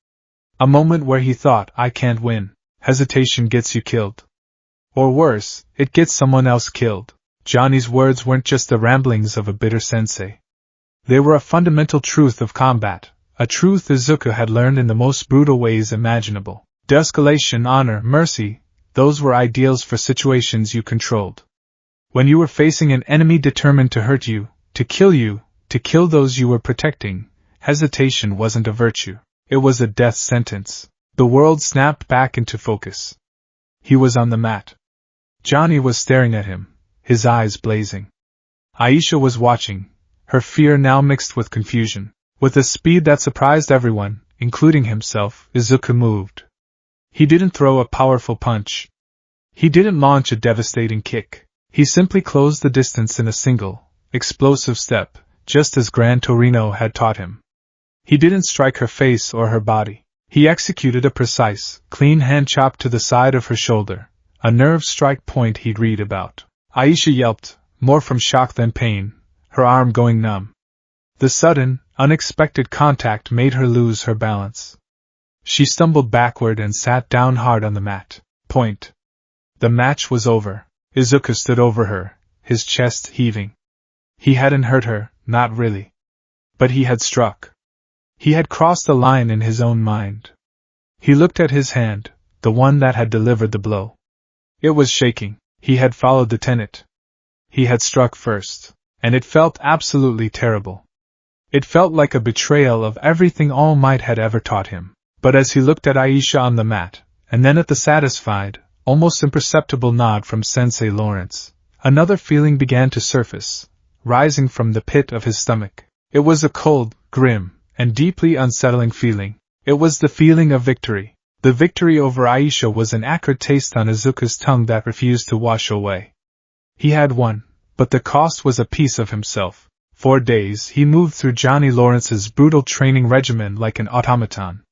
[SPEAKER 1] A moment where he thought, I can't win. Hesitation gets you killed. Or worse, it gets someone else killed. Johnny's words weren't just the ramblings of a bitter sensei. They were a fundamental truth of combat, a truth Izuku had learned in the most brutal ways imaginable. De-escalation, honor, mercy, those were ideals for situations you controlled. When you were facing an enemy determined to hurt you, to kill those you were protecting, hesitation wasn't a virtue. It was a death sentence. The world snapped back into focus. He was on the mat. Johnny was staring at him, his eyes blazing. Aisha was watching, her fear now mixed with confusion. With a speed that surprised everyone, including himself, Izuku moved. He didn't throw a powerful punch. He didn't launch a devastating kick. He simply closed the distance in a single, explosive step, just as Gran Torino had taught him. He didn't strike her face or her body. He executed a precise, clean hand chop to the side of her shoulder, a nerve strike point he'd read about. Aisha yelped, more from shock than pain, her arm going numb. The sudden, unexpected contact made her lose her balance. She stumbled backward and sat down hard on the mat. Point. The match was over. Izuku stood over her, his chest heaving. He hadn't hurt her, not really. But he had struck. He had crossed the line in his own mind. He looked at his hand, the one that had delivered the blow. It was shaking. He had followed the tenet. He had struck first, and it felt absolutely terrible. It felt like a betrayal of everything All Might had ever taught him. But as he looked at Aisha on the mat, and then at the satisfied, almost imperceptible nod from Sensei Lawrence, another feeling began to surface, rising from the pit of his stomach. It was a cold, grim, and deeply unsettling feeling. It was the feeling of victory. The victory over Aisha was an acrid taste on Izuku's tongue that refused to wash away. He had won, but the cost was a piece of himself. For days he moved through Johnny Lawrence's brutal training regimen like an automaton.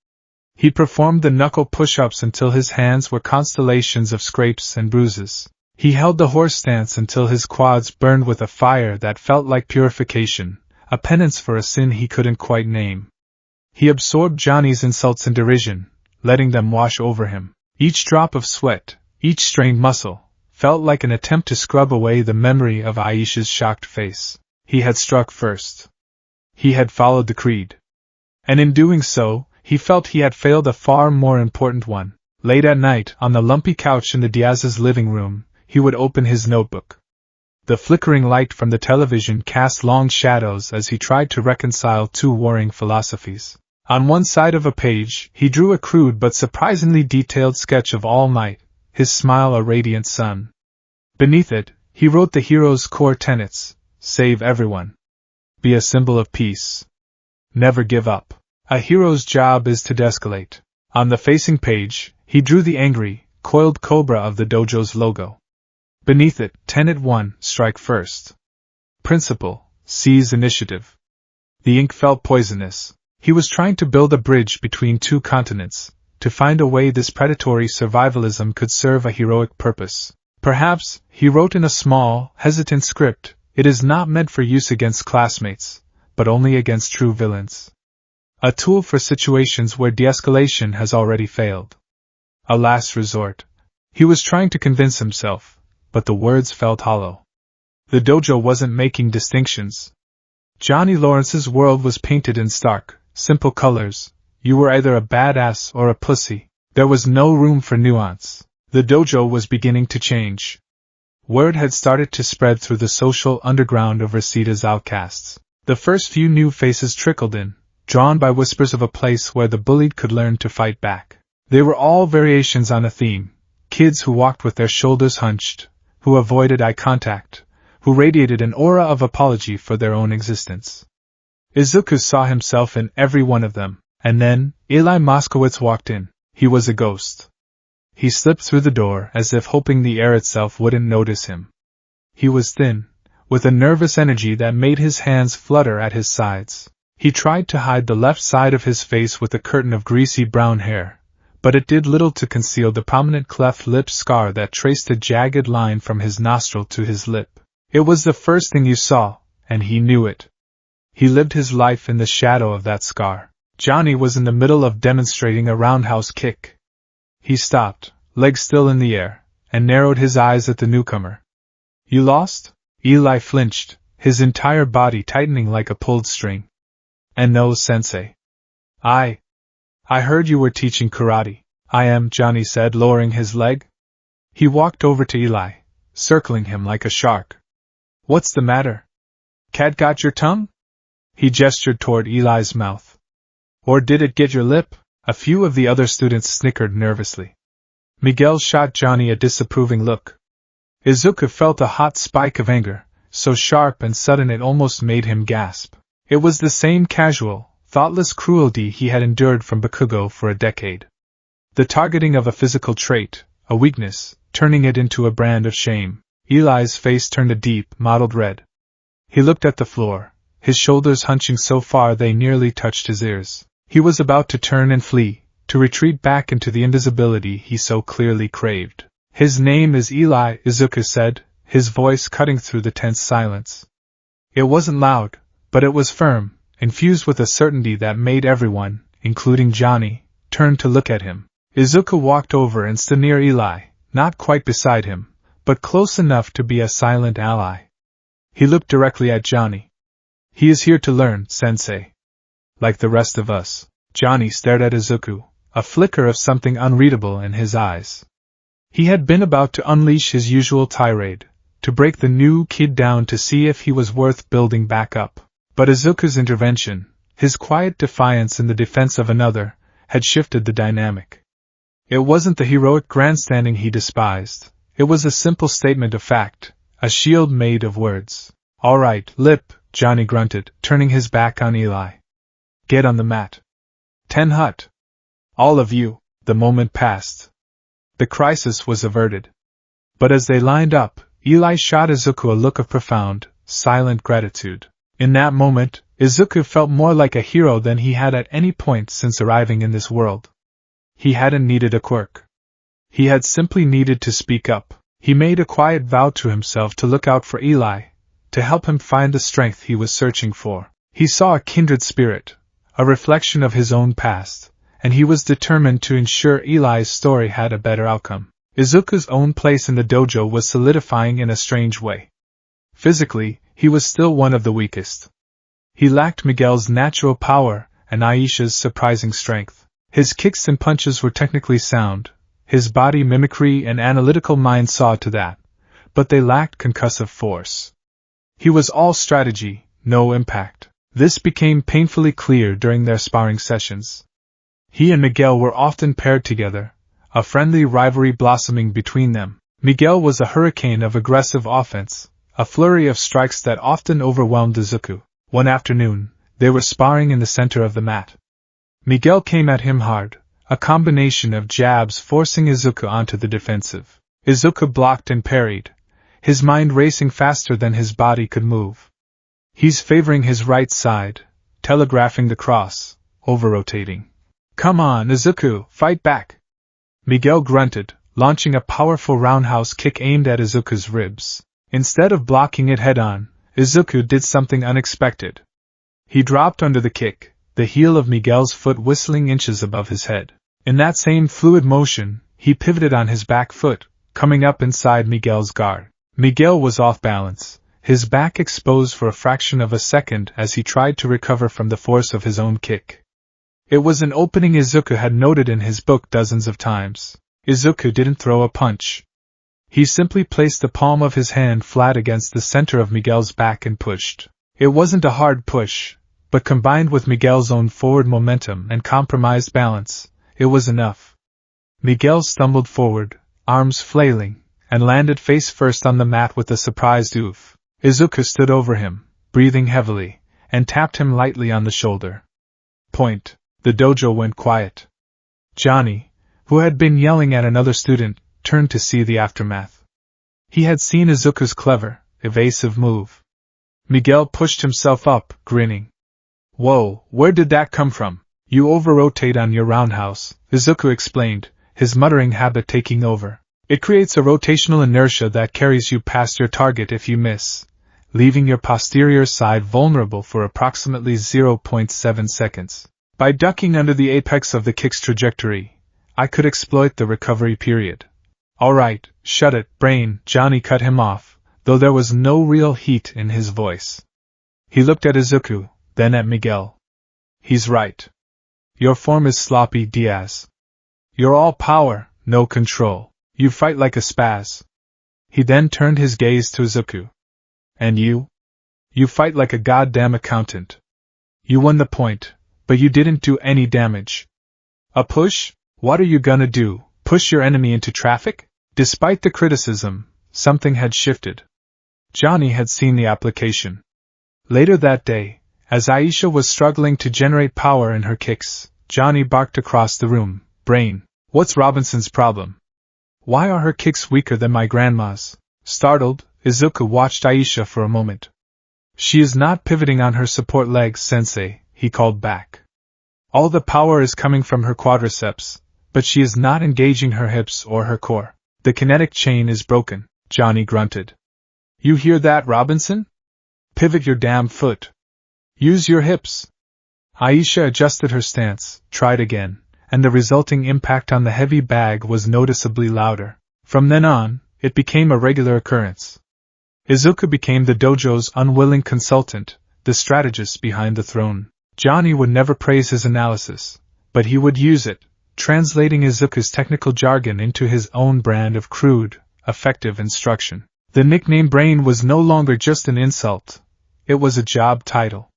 [SPEAKER 1] He performed the knuckle push-ups until his hands were constellations of scrapes and bruises. He held the horse stance until his quads burned with a fire that felt like purification, a penance for a sin he couldn't quite name. He absorbed Johnny's insults and derision, letting them wash over him. Each drop of sweat, each strained muscle, felt like an attempt to scrub away the memory of Aisha's shocked face. He had struck first. He had followed the creed. And in doing so, he felt he had failed a far more important one. Late at night, on the lumpy couch in the Diaz's living room, he would open his notebook. The flickering light from the television cast long shadows as he tried to reconcile two warring philosophies. On one side of a page, he drew a crude but surprisingly detailed sketch of All Might, his smile a radiant sun. Beneath it, He wrote the hero's core tenets: save everyone, be a symbol of peace, never give up. A hero's job is to de-escalate. On the facing page, he drew the angry, coiled cobra of the dojo's logo. Beneath it, Tenet 1, strike first. Principle, seize initiative. The ink felt poisonous. He was trying to build a bridge between two continents, to find a way this predatory survivalism could serve a heroic purpose. Perhaps, he wrote in a small, hesitant script, it is not meant for use against classmates, but only against true villains. A tool for situations where de-escalation has already failed. A last resort. He was trying to convince himself, but the words felt hollow. The dojo wasn't making distinctions. Johnny Lawrence's world was painted in stark, simple colors. You were either a badass or a pussy. There was no room for nuance. The dojo was beginning to change. Word had started to spread through the social underground of Resita's outcasts. The first few new faces trickled in, drawn by whispers of a place where the bullied could learn to fight back. They were all variations on a theme: kids who walked with their shoulders hunched, who avoided eye contact, who radiated an aura of apology for their own existence. Izuku saw himself in every one of them, and then, Eli Moskowitz walked in. He was a ghost. He slipped through the door as if hoping the air itself wouldn't notice him. He was thin, with a nervous energy that made his hands flutter at his sides. He tried to hide the left side of his face with a curtain of greasy brown hair, but it did little to conceal the prominent cleft lip scar that traced a jagged line from his nostril to his lip. It was the first thing you saw, and he knew it. He lived his life in the shadow of that scar. Johnny was in the middle of demonstrating a roundhouse kick. He stopped, legs still in the air, and narrowed his eyes at the newcomer. You lost? Eli flinched, his entire body tightening like a pulled string. And no, sensei. I heard you were teaching karate. I am, Johnny said, lowering his leg. He walked over to Eli, circling him like a shark. What's the matter? Cat got your tongue? He gestured toward Eli's mouth. Or did it get your lip? A few of the other students snickered nervously. Miguel shot Johnny a disapproving look. Izuku felt a hot spike of anger, so sharp and sudden it almost made him gasp. It was the same casual, thoughtless cruelty he had endured from Bakugo for a decade. The targeting of a physical trait, a weakness, turning it into a brand of shame. Eli's face turned a deep, mottled red. He looked at the floor, his shoulders hunching so far they nearly touched his ears. He was about to turn and flee, to retreat back into the invisibility he so clearly craved. His name is Eli, Izuku said, his voice cutting through the tense silence. It wasn't loud, but it was firm, infused with a certainty that made everyone, including Johnny, turn to look at him. Izuku walked over and stood near Eli, not quite beside him, but close enough to be a silent ally. He looked directly at Johnny. He is here to learn, sensei. Like the rest of us. Johnny stared at Izuku, a flicker of something unreadable in his eyes. He had been about to unleash his usual tirade, to break the new kid down to see if he was worth building back up. But Izuku's intervention, his quiet defiance in the defense of another, had shifted the dynamic. It wasn't the heroic grandstanding he despised. It was a simple statement of fact, a shield made of words. All right, Lip, Johnny grunted, turning his back on Eli. Get on the mat. Tenhut. All of you. The moment passed. The crisis was averted. But as they lined up, Eli shot Izuku a look of profound, silent gratitude. In that moment, Izuku felt more like a hero than he had at any point since arriving in this world. He hadn't needed a quirk. He had simply needed to speak up. He made a quiet vow to himself to look out for Eli, to help him find the strength he was searching for. He saw a kindred spirit, a reflection of his own past, and he was determined to ensure Eli's story had a better outcome. Izuku's own place in the dojo was solidifying in a strange way. Physically, he was still one of the weakest. He lacked Miguel's natural power and Aisha's surprising strength. His kicks and punches were technically sound, his body mimicry and analytical mind saw to that, but they lacked concussive force. He was all strategy, no impact. This became painfully clear during their sparring sessions. He and Miguel were often paired together, a friendly rivalry blossoming between them. Miguel was a hurricane of aggressive offense, a flurry of strikes that often overwhelmed Izuku. One afternoon, they were sparring in the center of the mat. Miguel came at him hard, a combination of jabs forcing Izuku onto the defensive. Izuku blocked and parried, his mind racing faster than his body could move. He's favoring his right side, telegraphing the cross, over-rotating. Come on, Izuku, fight back! Miguel grunted, launching a powerful roundhouse kick aimed at Izuku's ribs. Instead of blocking it head-on, Izuku did something unexpected. He dropped under the kick, the heel of Miguel's foot whistling inches above his head. In that same fluid motion, he pivoted on his back foot, coming up inside Miguel's guard. Miguel was off balance, his back exposed for a fraction of a second as he tried to recover from the force of his own kick. It was an opening Izuku had noted in his book dozens of times. Izuku didn't throw a punch. He simply placed the palm of his hand flat against the center of Miguel's back and pushed. It wasn't a hard push, but combined with Miguel's own forward momentum and compromised balance, it was enough. Miguel stumbled forward, arms flailing, and landed face first on the mat with a surprised oof. Izuku stood over him, breathing heavily, and tapped him lightly on the shoulder. Point. The dojo went quiet. Johnny, who had been yelling at another student, turned to see the aftermath. He had seen Izuku's clever, evasive move. Miguel pushed himself up, grinning. Whoa, where did that come from? You over-rotate on your roundhouse, Izuku explained, his muttering habit taking over. It creates a rotational inertia that carries you past your target if you miss, leaving your posterior side vulnerable for approximately 0.7 seconds. By ducking under the apex of the kick's trajectory, I could exploit the recovery period. Alright, shut it, brain, Johnny cut him off, though there was no real heat in his voice. He looked at Izuku, then at Miguel. He's right. Your form is sloppy, Diaz. You're all power, no control. You fight like a spaz. He then turned his gaze to Izuku. And you? You fight like a goddamn accountant. You won the point, but you didn't do any damage. A push? What are you gonna do, push your enemy into traffic? Despite the criticism, something had shifted. Johnny had seen the application. Later that day, as Aisha was struggling to generate power in her kicks, Johnny barked across the room, Brain, what's Robinson's problem? Why are her kicks weaker than my grandma's? Startled, Izuku watched Aisha for a moment. She is not pivoting on her support legs, Sensei, he called back. All the power is coming from her quadriceps, but she is not engaging her hips or her core. The kinetic chain is broken, Johnny grunted. You hear that, Robinson? Pivot your damn foot. Use your hips. Aisha adjusted her stance, tried again, and the resulting impact on the heavy bag was noticeably louder. From then on, it became a regular occurrence. Izuku became the dojo's unwilling consultant, the strategist behind the throne. Johnny would never praise his analysis, but he would use it, translating Izuku's technical jargon into his own brand of crude, effective instruction. The nickname Brain was no longer just an insult, it was a job title.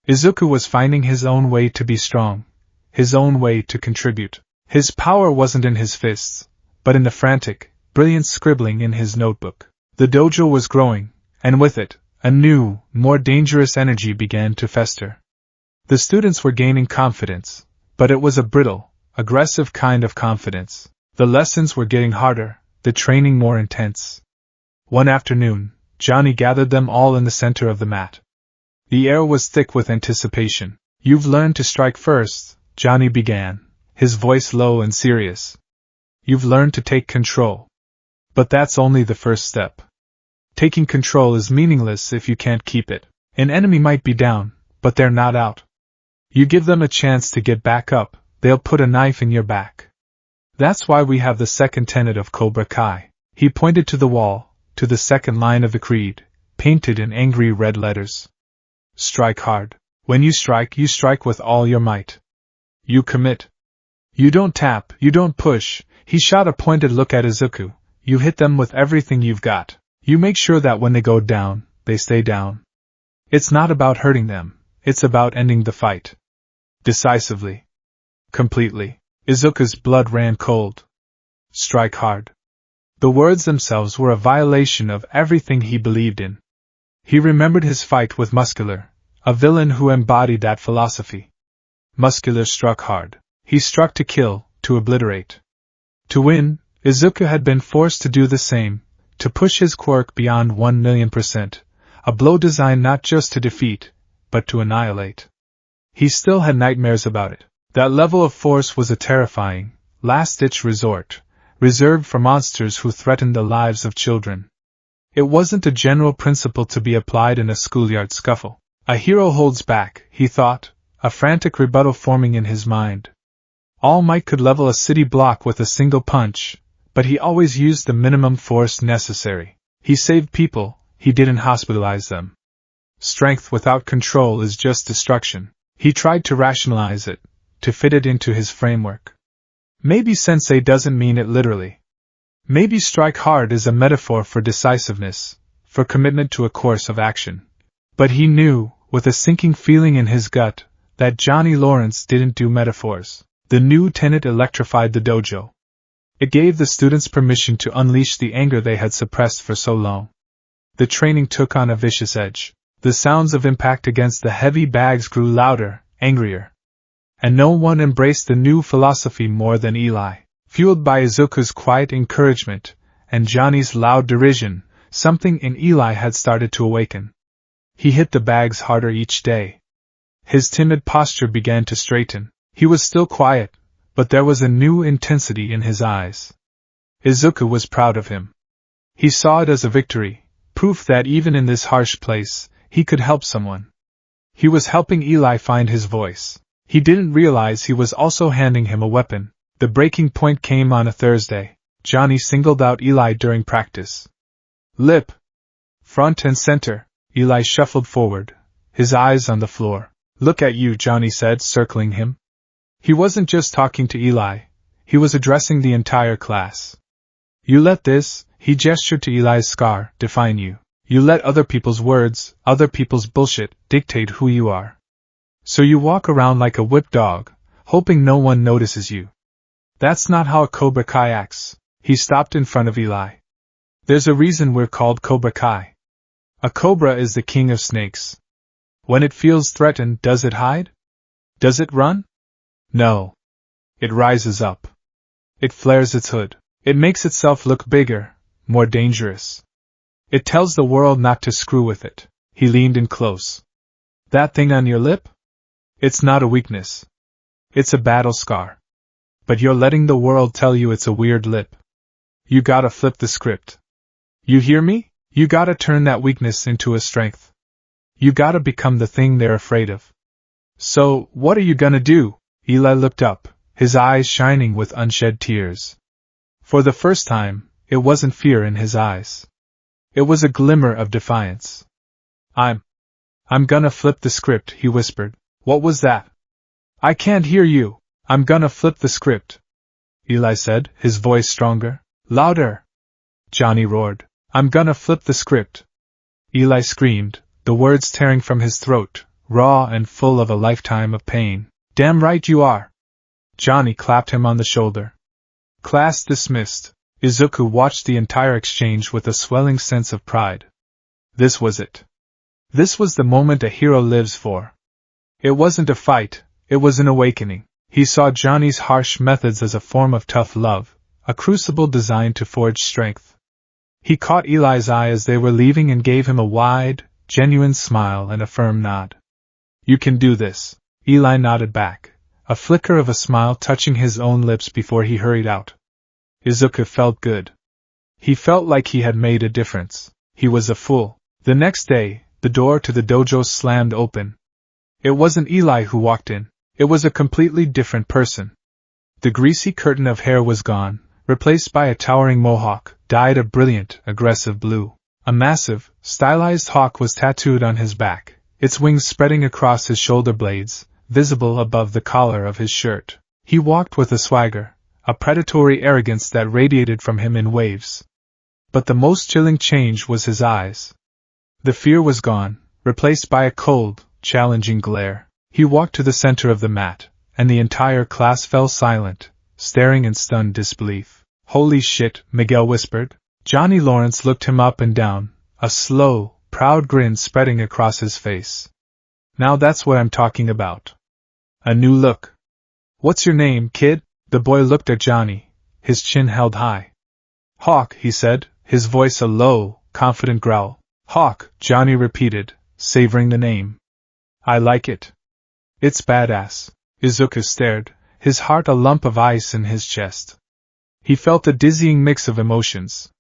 [SPEAKER 1] Izuku was finding his own way to be strong, his own way to contribute. His power wasn't in his fists, but in the frantic, brilliant scribbling in his notebook. The dojo was growing, and with it, a new, more dangerous energy began to fester. The students were gaining confidence, but it was a brittle, aggressive kind of confidence. The lessons were getting harder, the training more intense. One afternoon, Johnny gathered them all in the center of the mat. The air was thick with anticipation. You've learned to strike first, Johnny began, his voice low and serious. You've learned to take control. But that's only the first step. Taking control is meaningless if you can't keep it. An enemy might be down, but they're not out. You give them a chance to get back up, they'll put a knife in your back. That's why we have the second tenet of Cobra Kai. He pointed to the wall, to the second line of the creed, painted in angry red letters. Strike hard. When you strike with all your might. You commit. You don't tap, you don't push. He shot a pointed look at Izuku. You hit them with everything you've got. You make sure that when they go down, they stay down. It's not about hurting them, it's about ending the fight. Decisively. Completely. Izuku's blood ran cold. Strike hard. The words themselves were a violation of everything he believed in. He remembered his fight with Muscular, a villain who embodied that philosophy. Muscular struck hard. He struck to kill, to obliterate. To win, Izuku had been forced to do the same, to push his quirk beyond 1,000,000%, a blow designed not just to defeat, but to annihilate. He still had nightmares about it. That level of force was a terrifying, last-ditch resort, reserved for monsters who threatened the lives of children. It wasn't a general principle to be applied in a schoolyard scuffle. A hero holds back, he thought, a frantic rebuttal forming in his mind. All Might could level a city block with a single punch, but he always used the minimum force necessary. He saved people, he didn't hospitalize them. Strength without control is just destruction. He tried to rationalize it, to fit it into his framework. Maybe sensei doesn't mean it literally. Maybe strike hard is a metaphor for decisiveness, for commitment to a course of action. But he knew, with a sinking feeling in his gut, that Johnny Lawrence didn't do metaphors. The new tenet electrified the dojo. It gave the students permission to unleash the anger they had suppressed for so long. The training took on a vicious edge. The sounds of impact against the heavy bags grew louder, angrier. And no one embraced the new philosophy more than Eli. Fueled by Izuku's quiet encouragement, and Johnny's loud derision, something in Eli had started to awaken. He hit the bags harder each day. His timid posture began to straighten. He was still quiet, but there was a new intensity in his eyes. Izuku was proud of him. He saw it as a victory, proof that even in this harsh place, he could help someone. He was helping Eli find his voice. He didn't realize he was also handing him a weapon. The breaking point came on a Thursday. Johnny singled out Eli during practice. Lip. Front and center. Eli shuffled forward, his eyes on the floor. Look at you, Johnny said, circling him. He wasn't just talking to Eli, he was addressing the entire class. You let this, he gestured to Eli's scar, define you. You let other people's words, other people's bullshit, dictate who you are. So you walk around like a whipped dog, hoping no one notices you. That's not how a Cobra Kai acts. He stopped in front of Eli. There's a reason we're called Cobra Kai. A cobra is the king of snakes. When it feels threatened, does it hide? Does it run? No. It rises up. It flares its hood. It makes itself look bigger, more dangerous. It tells the world not to screw with it. He leaned in close. That thing on your lip? It's not a weakness. It's a battle scar. But you're letting the world tell you it's a weird lip. You gotta flip the script. You hear me? You gotta turn that weakness into a strength. You gotta become the thing they're afraid of. So, what are you gonna do? Eli looked up, his eyes shining with unshed tears. For the first time, it wasn't fear in his eyes. It was a glimmer of defiance. I'm gonna flip the script, he whispered. What was that? I can't hear you. I'm gonna flip the script, Eli said, his voice stronger. Louder! Johnny roared. I'm gonna flip the script. Eli screamed, the words tearing from his throat, raw and full of a lifetime of pain. Damn right you are! Johnny clapped him on the shoulder. Class dismissed. Izuku watched the entire exchange with a swelling sense of pride. This was it. This was the moment a hero lives for. It wasn't a fight, it was an awakening. He saw Johnny's harsh methods as a form of tough love, a crucible designed to forge strength. He caught Eli's eye as they were leaving and gave him a wide, genuine smile and a firm nod. You can do this. Eli nodded back, a flicker of a smile touching his own lips before he hurried out. Izuku felt good. He felt like he had made a difference. He was a fool. The next day, the door to the dojo slammed open. It wasn't Eli who walked in. It was a completely different person. The greasy curtain of hair was gone, replaced by a towering mohawk, dyed a brilliant, aggressive blue. A massive, stylized hawk was tattooed on his back, its wings spreading across his shoulder blades, visible above the collar of his shirt. He walked with a swagger, a predatory arrogance that radiated from him in waves. But the most chilling change was his eyes. The fear was gone, replaced by a cold, challenging glare. He walked to the center of the mat, and the entire class fell silent, staring in stunned disbelief. Holy shit, Miguel whispered. Johnny Lawrence looked him up and down, a slow, proud grin spreading across his face. Now that's what I'm talking about. A new look. What's your name, kid? The boy looked at Johnny, his chin held high. Hawk, he said, his voice a low, confident growl. Hawk, Johnny repeated, savoring the name. I like it. It's badass. Izuku stared, his heart a lump of ice in his chest. He felt a dizzying mix of emotions.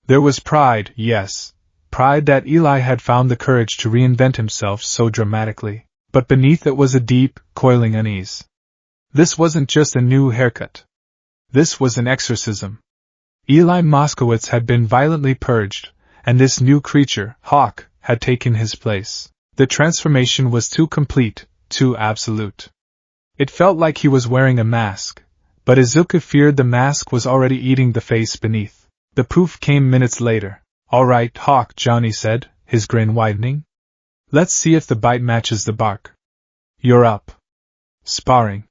[SPEAKER 1] There was pride, yes, pride that Eli had found the courage to reinvent himself so dramatically, but beneath it was a deep, coiling unease. This wasn't just a new haircut. This was an exorcism. Eli Moskowitz had been violently purged, and this new creature, Hawk, had taken his place. The transformation was too complete, too absolute. It felt like he was wearing a mask, but Izuku feared the mask was already eating the face beneath. The proof came minutes later. All right, Hawk, Johnny said, his grin widening. Let's see if the bite matches the bark. You're up. Sparring.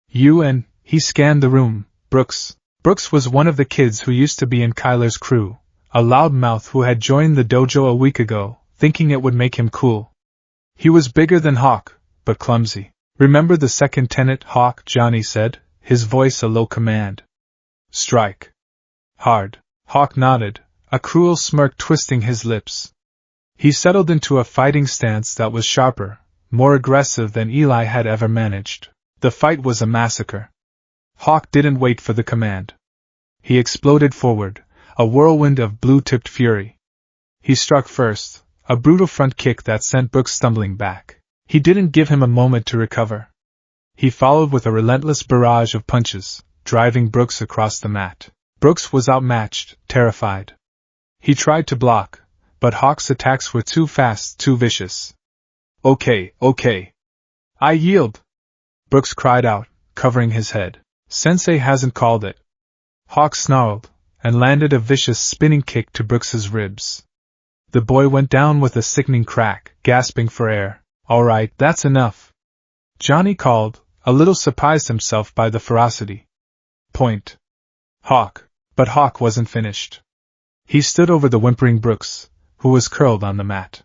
[SPEAKER 1] You and, he scanned the room, Brooks. Brooks was one of the kids who used to be in Kyler's crew, a loudmouth who had joined the dojo a week ago, thinking it would make him cool. He was bigger than Hawk, but clumsy. Remember the second tenet, Hawk, Johnny said, his voice a low command. Strike. Hard. Hawk nodded, a cruel smirk twisting his lips. He settled into a fighting stance that was sharper, more aggressive than Eli had ever managed. The fight was a massacre. Hawk didn't wait for the command. He exploded forward, a whirlwind of blue-tipped fury. He struck first, a brutal front kick that sent Brooks stumbling back. He didn't give him a moment to recover. He followed with a relentless barrage of punches, driving Brooks across the mat. Brooks was outmatched, terrified. He tried to block, but Hawk's attacks were too fast, too vicious. Okay. I yield! Brooks cried out, covering his head. Sensei hasn't called it. Hawk snarled, and landed a vicious spinning kick to Brooks's ribs. The boy went down with a sickening crack, gasping for air. All right, that's enough. Johnny called, a little surprised himself by the ferocity. Point. Hawk. But Hawk wasn't finished. He stood over the whimpering Brooks, who was curled on the mat.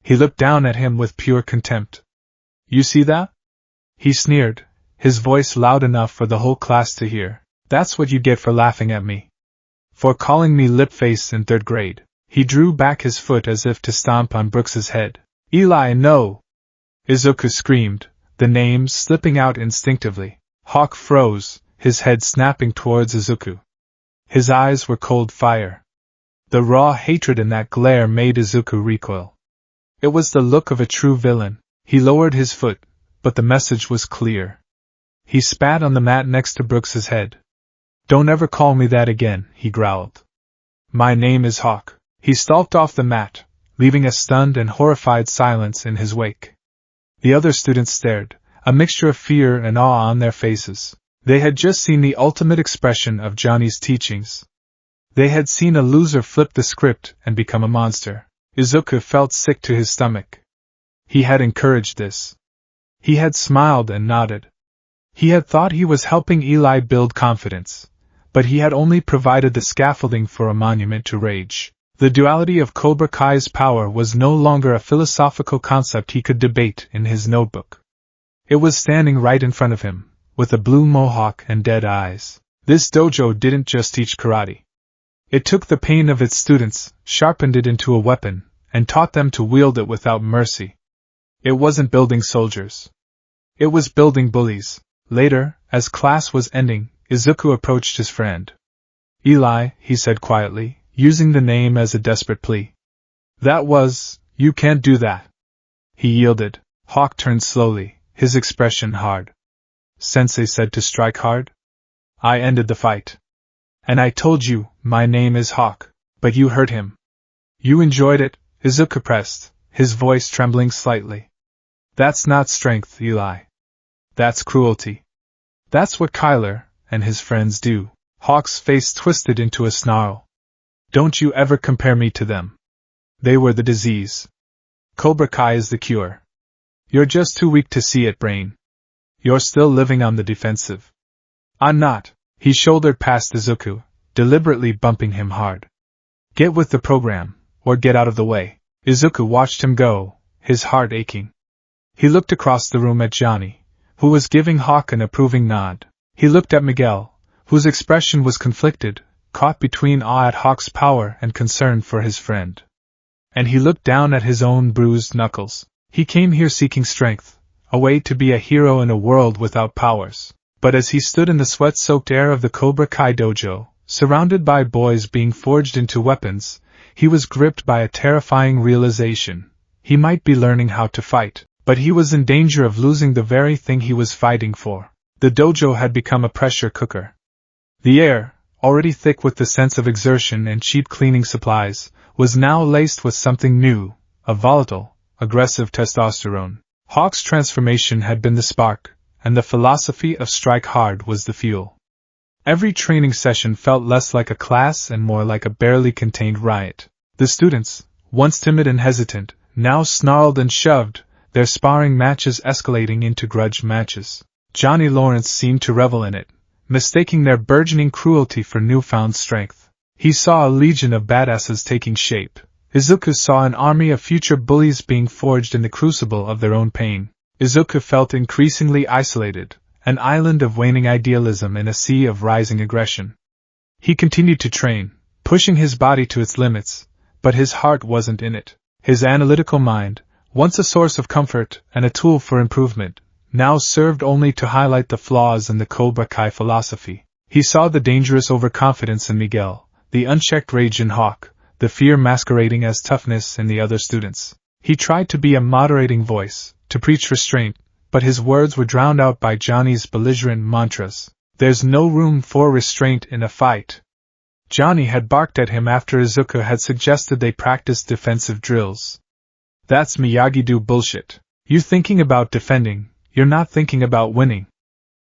[SPEAKER 1] He looked down at him with pure contempt. You see that? He sneered, his voice loud enough for the whole class to hear. That's what you get for laughing at me. For calling me lip-face in 3rd grade. He drew back his foot as if to stomp on Brooks's head. Eli, no! Izuku screamed, the names slipping out instinctively. Hawk froze, his head snapping towards Izuku. His eyes were cold fire. The raw hatred in that glare made Izuku recoil. It was the look of a true villain. He lowered his foot, but the message was clear. He spat on the mat next to Brooks's head. Don't ever call me that again, he growled. My name is Hawk. He stalked off the mat, leaving a stunned and horrified silence in his wake. The other students stared, a mixture of fear and awe on their faces. They had just seen the ultimate expression of Johnny's teachings. They had seen a loser flip the script and become a monster. Izuku felt sick to his stomach. He had encouraged this. He had smiled and nodded. He had thought he was helping Eli build confidence, but he had only provided the scaffolding for a monument to rage. The duality of Cobra Kai's power was no longer a philosophical concept he could debate in his notebook. It was standing right in front of him, with a blue mohawk and dead eyes. This dojo didn't just teach karate. It took the pain of its students, sharpened it into a weapon, and taught them to wield it without mercy. It wasn't building soldiers. It was building bullies. Later, as class was ending, Izuku approached his friend. Eli, he said quietly, using the name as a desperate plea. You can't do that. He yielded. Hawk turned slowly, his expression hard. Sensei said to strike hard. I ended the fight. And I told you, my name is Hawk, but you hurt him. You enjoyed it, Izuku pressed, his voice trembling slightly. That's not strength, Eli. That's cruelty. That's what Kyler and his friends do. Hawk's face twisted into a snarl. Don't you ever compare me to them. They were the disease. Cobra Kai is the cure. You're just too weak to see it, Brain. You're still living on the defensive. I'm not. He shouldered past Izuku, deliberately bumping him hard. "Get with the program, or get out of the way." Izuku watched him go, his heart aching. He looked across the room at Johnny, who was giving Hawk an approving nod. He looked at Miguel, whose expression was conflicted, caught between awe at Hawk's power and concern for his friend. And he looked down at his own bruised knuckles. He came here seeking strength, a way to be a hero in a world without powers. But as he stood in the sweat-soaked air of the Cobra Kai dojo, surrounded by boys being forged into weapons, he was gripped by a terrifying realization. He might be learning how to fight, but he was in danger of losing the very thing he was fighting for. The dojo had become a pressure cooker. The air, already thick with the sense of exertion and cheap cleaning supplies, was now laced with something new, a volatile, aggressive testosterone. Hawk's transformation had been the spark, and the philosophy of strike hard was the fuel. Every training session felt less like a class and more like a barely contained riot. The students, once timid and hesitant, now snarled and shoved, their sparring matches escalating into grudge matches. Johnny Lawrence seemed to revel in it, mistaking their burgeoning cruelty for newfound strength. He saw a legion of badasses taking shape. Izuku saw an army of future bullies being forged in the crucible of their own pain. Izuku felt increasingly isolated, an island of waning idealism in a sea of rising aggression. He continued to train, pushing his body to its limits, but his heart wasn't in it. His analytical mind, once a source of comfort and a tool for improvement, now served only to highlight the flaws in the Cobra Kai philosophy. He saw the dangerous overconfidence in Miguel, the unchecked rage in Hawk, the fear masquerading as toughness in the other students. He tried to be a moderating voice, to preach restraint, but his words were drowned out by Johnny's belligerent mantras. "There's no room for restraint in a fight." Johnny had barked at him after Izuku had suggested they practice defensive drills. "That's Miyagi-Do bullshit. You thinking about defending, you're not thinking about winning.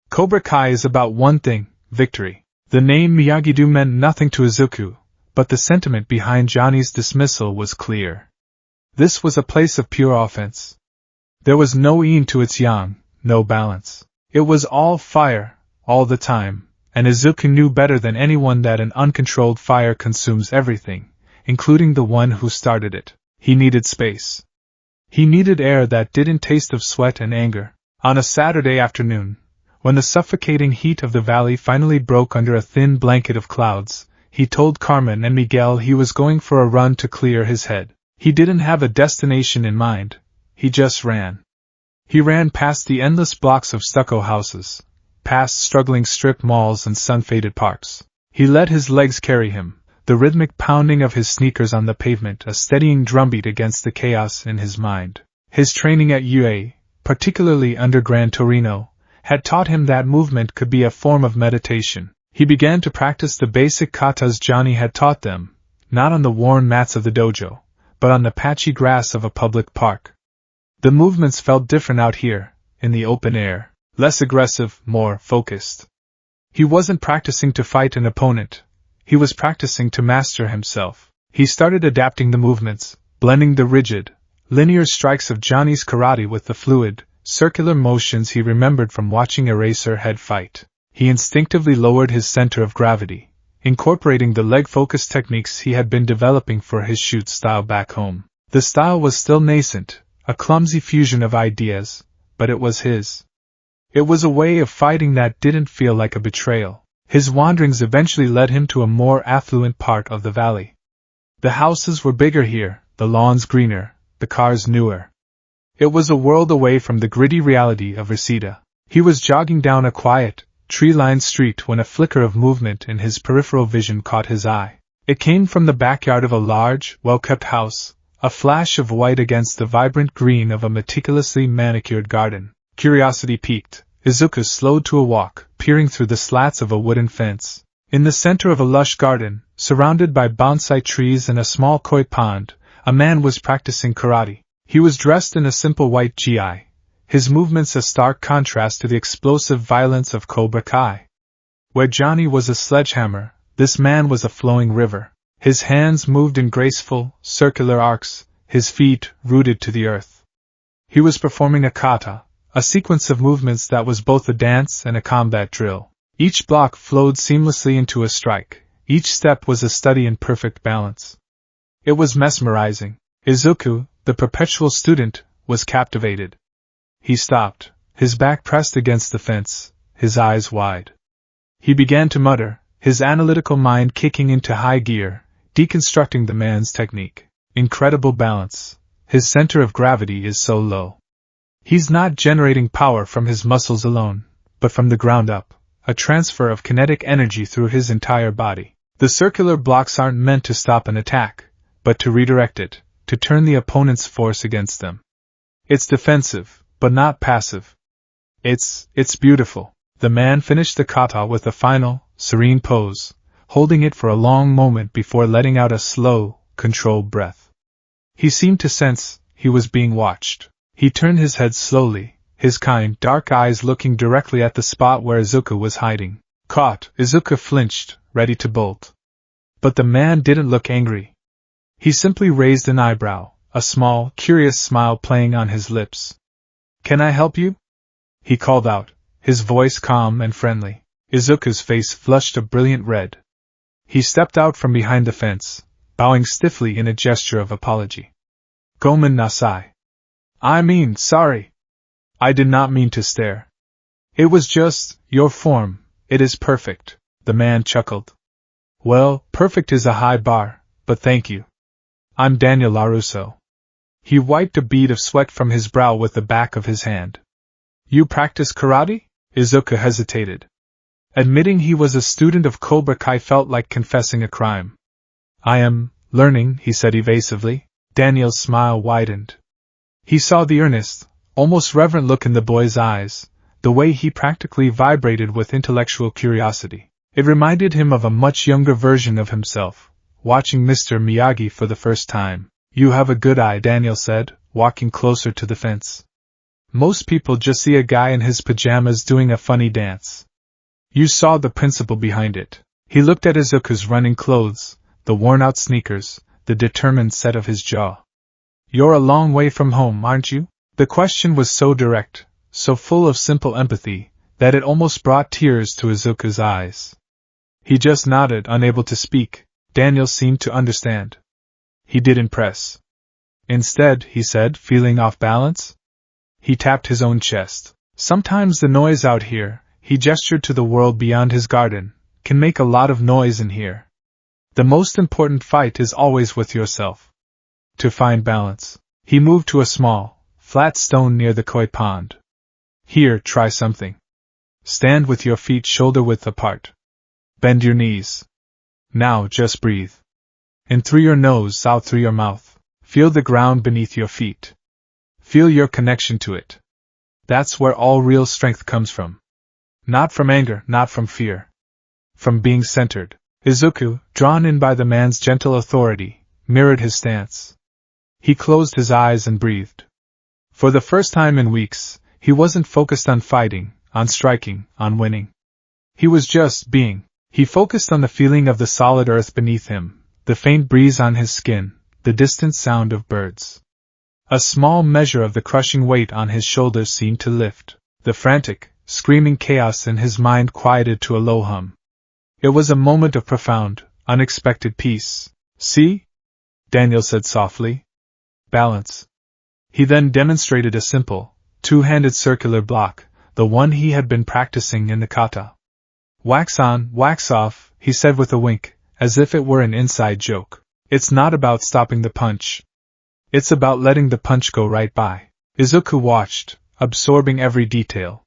[SPEAKER 1] Cobra Kai is about one thing, victory." The name Miyagi-Do meant nothing to Izuku, but the sentiment behind Johnny's dismissal was clear. This was a place of pure offense. There was no yin to its yang, no balance. It was all fire, all the time, and Izuku knew better than anyone that an uncontrolled fire consumes everything, including the one who started it. He needed space. He needed air that didn't taste of sweat and anger. On a Saturday afternoon, when the suffocating heat of the valley finally broke under a thin blanket of clouds, he told Carmen and Miguel he was going for a run to clear his head. He didn't have a destination in mind. He just ran. He ran past the endless blocks of stucco houses, past struggling strip malls and sun-faded parks. He let his legs carry him, the rhythmic pounding of his sneakers on the pavement a steadying drumbeat against the chaos in his mind. His training at UA, particularly under Gran Torino, had taught him that movement could be a form of meditation. He began to practice the basic katas Johnny had taught them, not on the worn mats of the dojo, but on the patchy grass of a public park. The movements felt different out here, in the open air, less aggressive, more focused. He wasn't practicing to fight an opponent, he was practicing to master himself. He started adapting the movements, blending the rigid, linear strikes of Johnny's karate with the fluid, circular motions he remembered from watching Eraserhead fight. He instinctively lowered his center of gravity, incorporating the leg-focused techniques he had been developing for his shoot style back home. The style was still nascent, a clumsy fusion of ideas, but it was his. It was a way of fighting that didn't feel like a betrayal. His wanderings eventually led him to a more affluent part of the valley. The houses were bigger here, the lawns greener, the cars newer. It was a world away from the gritty reality of Reseda. He was jogging down a quiet, tree-lined street when a flicker of movement in his peripheral vision caught his eye. It came from the backyard of a large, well-kept house, a flash of white against the vibrant green of a meticulously manicured garden. Curiosity piqued. Izuku slowed to a walk, peering through the slats of a wooden fence. In the center of a lush garden, surrounded by bonsai trees and a small koi pond, a man was practicing karate. He was dressed in a simple white gi, his movements a stark contrast to the explosive violence of Cobra Kai. Where Johnny was a sledgehammer, this man was a flowing river. His hands moved in graceful, circular arcs, his feet rooted to the earth. He was performing a kata, a sequence of movements that was both a dance and a combat drill. Each block flowed seamlessly into a strike, Each step was a study in perfect balance. It was mesmerizing. Izuku, the perpetual student, was captivated. He stopped, his back pressed against the fence, his eyes wide. He began to mutter, his analytical mind kicking into high gear, deconstructing the man's technique. Incredible balance. His center of gravity is so low. He's not generating power from his muscles alone, but from the ground up, a transfer of kinetic energy through his entire body. The circular blocks aren't meant to stop an attack, but to redirect it, to turn the opponent's force against them. It's defensive, but not passive. It's beautiful. The man finished the kata with a final, serene pose, holding it for a long moment before letting out a slow, controlled breath. He seemed to sense he was being watched. He turned his head slowly, his kind, dark eyes looking directly at the spot where Izuku was hiding. Caught, Izuku flinched, ready to bolt. But the man didn't look angry. He simply raised an eyebrow, a small, curious smile playing on his lips. "Can I help you?" he called out, his voice calm and friendly. Izuku's face flushed a brilliant red. He stepped out from behind the fence, bowing stiffly in a gesture of apology. "Gomen nasai. Sorry. I did not mean to stare. It was just, your form, it is perfect," the man chuckled. "Well, perfect is a high bar, but thank you. I'm Daniel LaRusso." He wiped a bead of sweat from his brow with the back of his hand. "You practice karate?" Izuku hesitated. Admitting he was a student of Cobra Kai felt like confessing a crime. "I am learning," he said evasively. Daniel's smile widened. He saw the earnest, almost reverent look in the boy's eyes, the way he practically vibrated with intellectual curiosity. It reminded him of a much younger version of himself, watching Mr. Miyagi for the first time. "You have a good eye," Daniel said, walking closer to the fence. "Most people just see a guy in his pajamas doing a funny dance. You saw the principle behind it." He looked at Izuku's running clothes, the worn-out sneakers, the determined set of his jaw. "You're a long way from home, aren't you?" The question was so direct, so full of simple empathy, that it almost brought tears to Izuku's eyes. He just nodded, unable to speak. Daniel seemed to understand. He didn't press. Instead, he said, feeling off balance. He tapped his own chest. "Sometimes the noise out here," he gestured to the world beyond his garden, "can make a lot of noise in here. The most important fight is always with yourself. To find balance." He moved to a small, flat stone near the koi pond. "Here, try something. Stand with your feet shoulder-width apart. Bend your knees. Now just breathe. In through your nose, out through your mouth. Feel the ground beneath your feet. Feel your connection to it. That's where all real strength comes from. Not from anger, not from fear. From being centered." Izuku, drawn in by the man's gentle authority, mirrored his stance. He closed his eyes and breathed. For the first time in weeks, he wasn't focused on fighting, on striking, on winning. He was just being. He focused on the feeling of the solid earth beneath him, the faint breeze on his skin, the distant sound of birds. A small measure of the crushing weight on his shoulders seemed to lift. The frantic, screaming chaos in his mind quieted to a low hum. It was a moment of profound, unexpected peace. "See?" Daniel said softly. "Balance." He then demonstrated a simple, two-handed circular block, the one he had been practicing in the kata. "Wax on, wax off," he said with a wink, as if it were an inside joke. "It's not about stopping the punch. It's about letting the punch go right by." Izuku watched, absorbing every detail.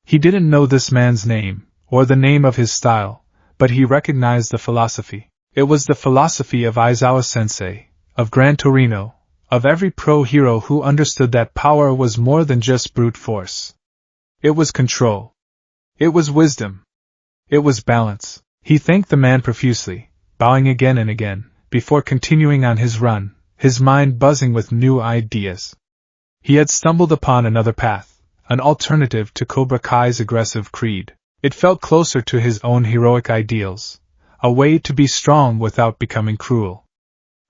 [SPEAKER 1] He didn't know this man's name, or the name of his style, but he recognized the philosophy. It was the philosophy of Aizawa-sensei, of Gran Torino, of every pro-hero who understood that power was more than just brute force. It was control. It was wisdom. It was balance. He thanked the man profusely, bowing again and again, before continuing on his run, his mind buzzing with new ideas. He had stumbled upon another path, an alternative to Cobra Kai's aggressive creed. It felt closer to his own heroic ideals, a way to be strong without becoming cruel.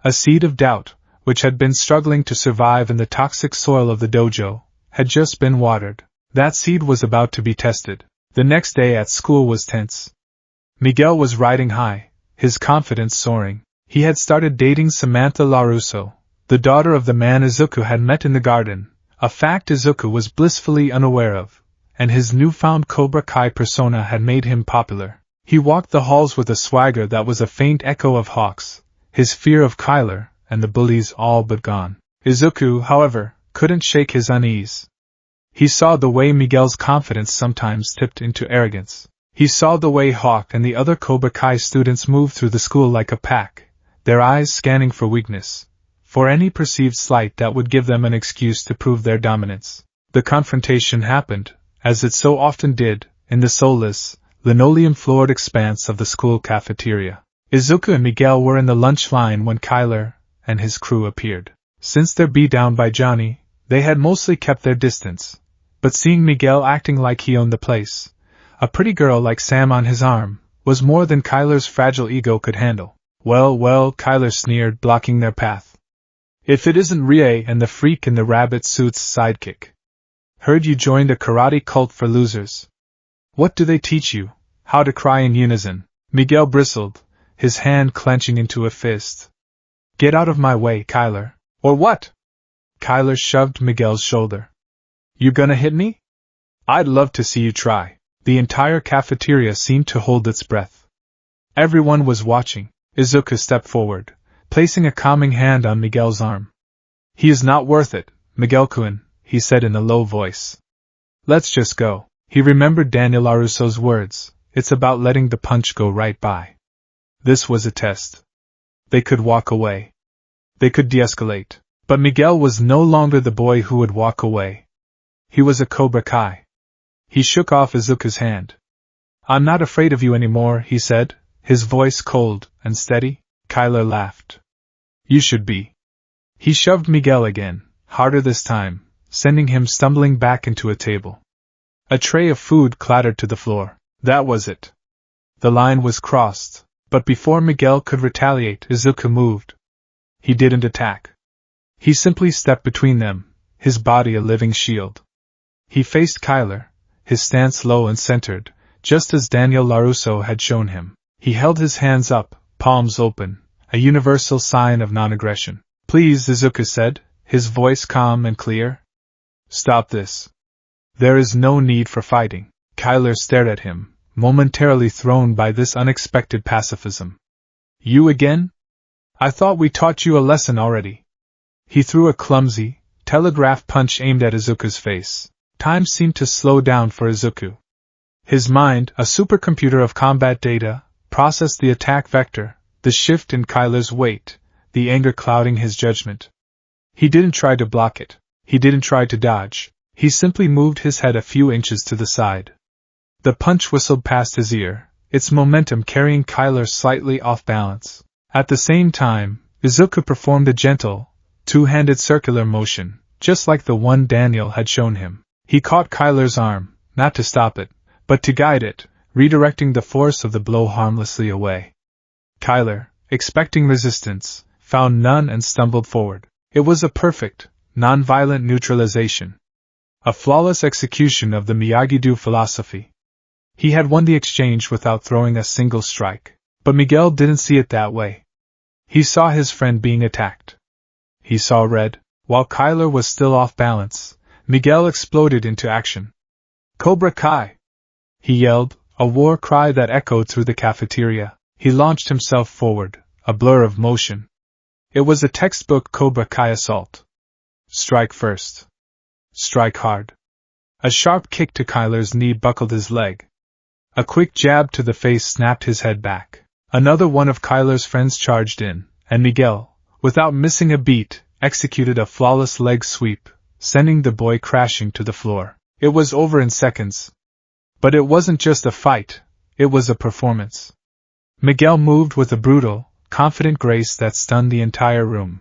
[SPEAKER 1] A seed of doubt, which had been struggling to survive in the toxic soil of the dojo, had just been watered. That seed was about to be tested. The next day at school was tense. Miguel was riding high, his confidence soaring. He had started dating Samantha LaRusso, the daughter of the man Izuku had met in the garden, a fact Izuku was blissfully unaware of, and his newfound Cobra Kai persona had made him popular. He walked the halls with a swagger that was a faint echo of Hawk's, his fear of Kyler, and the bullies all but gone. Izuku, however, couldn't shake his unease. He saw the way Miguel's confidence sometimes tipped into arrogance. He saw the way Hawk and the other Cobra Kai students moved through the school like a pack, their eyes scanning for weakness, for any perceived slight that would give them an excuse to prove their dominance. The confrontation happened, as it so often did, in the soulless, linoleum-floored expanse of the school cafeteria. Izuku and Miguel were in the lunch line when Kyler and his crew appeared. Since their beatdown by Johnny, they had mostly kept their distance, but seeing Miguel acting like he owned the place, a pretty girl like Sam on his arm, was more than Kyler's fragile ego could handle. Well, Kyler sneered, blocking their path. If it isn't Rie and the freak in the rabbit suit's sidekick. Heard you joined a karate cult for losers. What do they teach you? How to cry in unison? Miguel bristled, his hand clenching into a fist. Get out of my way, Kyler. Or what? Kyler shoved Miguel's shoulder. You gonna hit me? I'd love to see you try. The entire cafeteria seemed to hold its breath. Everyone was watching. Izuku stepped forward, placing a calming hand on Miguel's arm. He is not worth it, Miguel-kun, he said in a low voice. Let's just go. He remembered Daniel LaRusso's words, it's about letting the punch go right by. This was a test. They could walk away. They could de-escalate. But Miguel was no longer the boy who would walk away. He was a Cobra Kai. He shook off Izuku's hand. I'm not afraid of you anymore, he said, his voice cold and steady. Kyler laughed. You should be. He shoved Miguel again, harder this time, sending him stumbling back into a table. A tray of food clattered to the floor. That was it. The line was crossed, but before Miguel could retaliate, Izuku moved. He didn't attack. He simply stepped between them, his body a living shield. He faced Kyler, his stance low and centered, just as Daniel LaRusso had shown him. He held his hands up, palms open, a universal sign of non-aggression. Please, Izuku said, his voice calm and clear. Stop this. There is no need for fighting. Kyler stared at him, momentarily thrown by this unexpected pacifism. You again? I thought we taught you a lesson already. He threw a clumsy, telegraph punch aimed at Izuku's face. Time seemed to slow down for Izuku. His mind, a supercomputer of combat data, processed the attack vector, the shift in Kyler's weight, the anger clouding his judgment. He didn't try to block it. He didn't try to dodge. He simply moved his head a few inches to the side. The punch whistled past his ear, its momentum carrying Kyler slightly off balance. At the same time, Izuku performed a gentle, two-handed circular motion, just like the one Daniel had shown him. He caught Kyler's arm, not to stop it, but to guide it, redirecting the force of the blow harmlessly away. Kyler, expecting resistance, found none and stumbled forward. It was a perfect, non-violent neutralization. A flawless execution of the Miyagi-Do philosophy. He had won the exchange without throwing a single strike. But Miguel didn't see it that way. He saw his friend being attacked. He saw red. While Kyler was still off balance, Miguel exploded into action. Cobra Kai! He yelled, a war cry that echoed through the cafeteria. He launched himself forward, a blur of motion. It was a textbook Cobra Kai assault. Strike first. Strike hard. A sharp kick to Kyler's knee buckled his leg. A quick jab to the face snapped his head back. Another one of Kyler's friends charged in, and Miguel, without missing a beat, executed a flawless leg sweep, sending the boy crashing to the floor. It was over in seconds. But it wasn't just a fight, it was a performance. Miguel moved with a brutal, confident grace that stunned the entire room.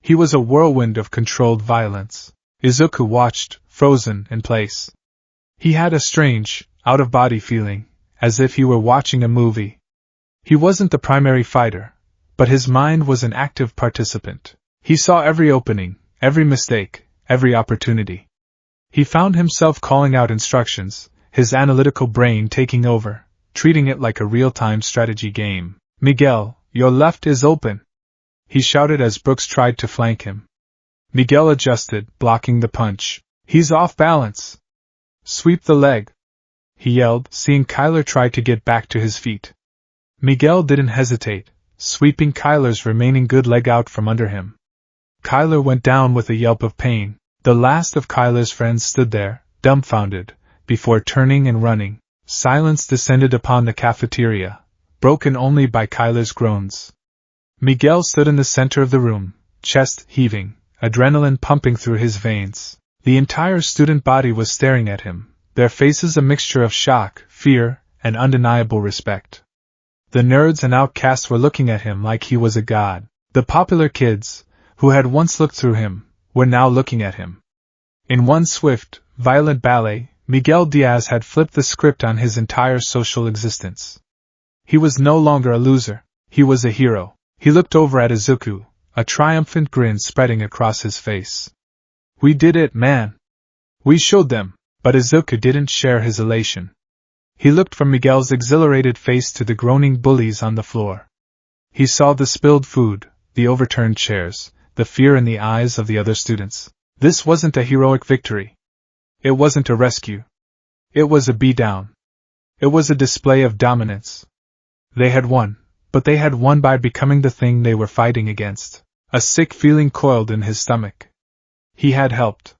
[SPEAKER 1] He was a whirlwind of controlled violence. Izuku watched, frozen in place. He had a strange, out-of-body feeling, as if he were watching a movie. He wasn't the primary fighter, but his mind was an active participant. He saw every opening, every mistake, every opportunity. He found himself calling out instructions, his analytical brain taking over, treating it like a real-time strategy game. "Miguel, your left is open!" he shouted as Brooks tried to flank him. Miguel adjusted, blocking the punch. "He's off balance!" "Sweep the leg!" he yelled, seeing Kyler try to get back to his feet. Miguel didn't hesitate, sweeping Kyler's remaining good leg out from under him. Kyler went down with a yelp of pain. The last of Kyler's friends stood there, dumbfounded, before turning and running. Silence descended upon the cafeteria, broken only by Kyler's groans. Miguel stood in the center of the room, chest heaving, adrenaline pumping through his veins. The entire student body was staring at him, their faces a mixture of shock, fear, and undeniable respect. The nerds and outcasts were looking at him like he was a god. The popular kids, who had once looked through him, were now looking at him. In one swift, violent ballet, Miguel Diaz had flipped the script on his entire social existence. He was no longer a loser, he was a hero. He looked over at Izuku, a triumphant grin spreading across his face. "We did it, man! We showed them!" But Izuku didn't share his elation. He looked from Miguel's exhilarated face to the groaning bullies on the floor. He saw the spilled food, the overturned chairs, the fear in the eyes of the other students. This wasn't a heroic victory. It wasn't a rescue. It was a beatdown. It was a display of dominance. They had won, but they had won by becoming the thing they were fighting against. A sick feeling coiled in his stomach. He had helped.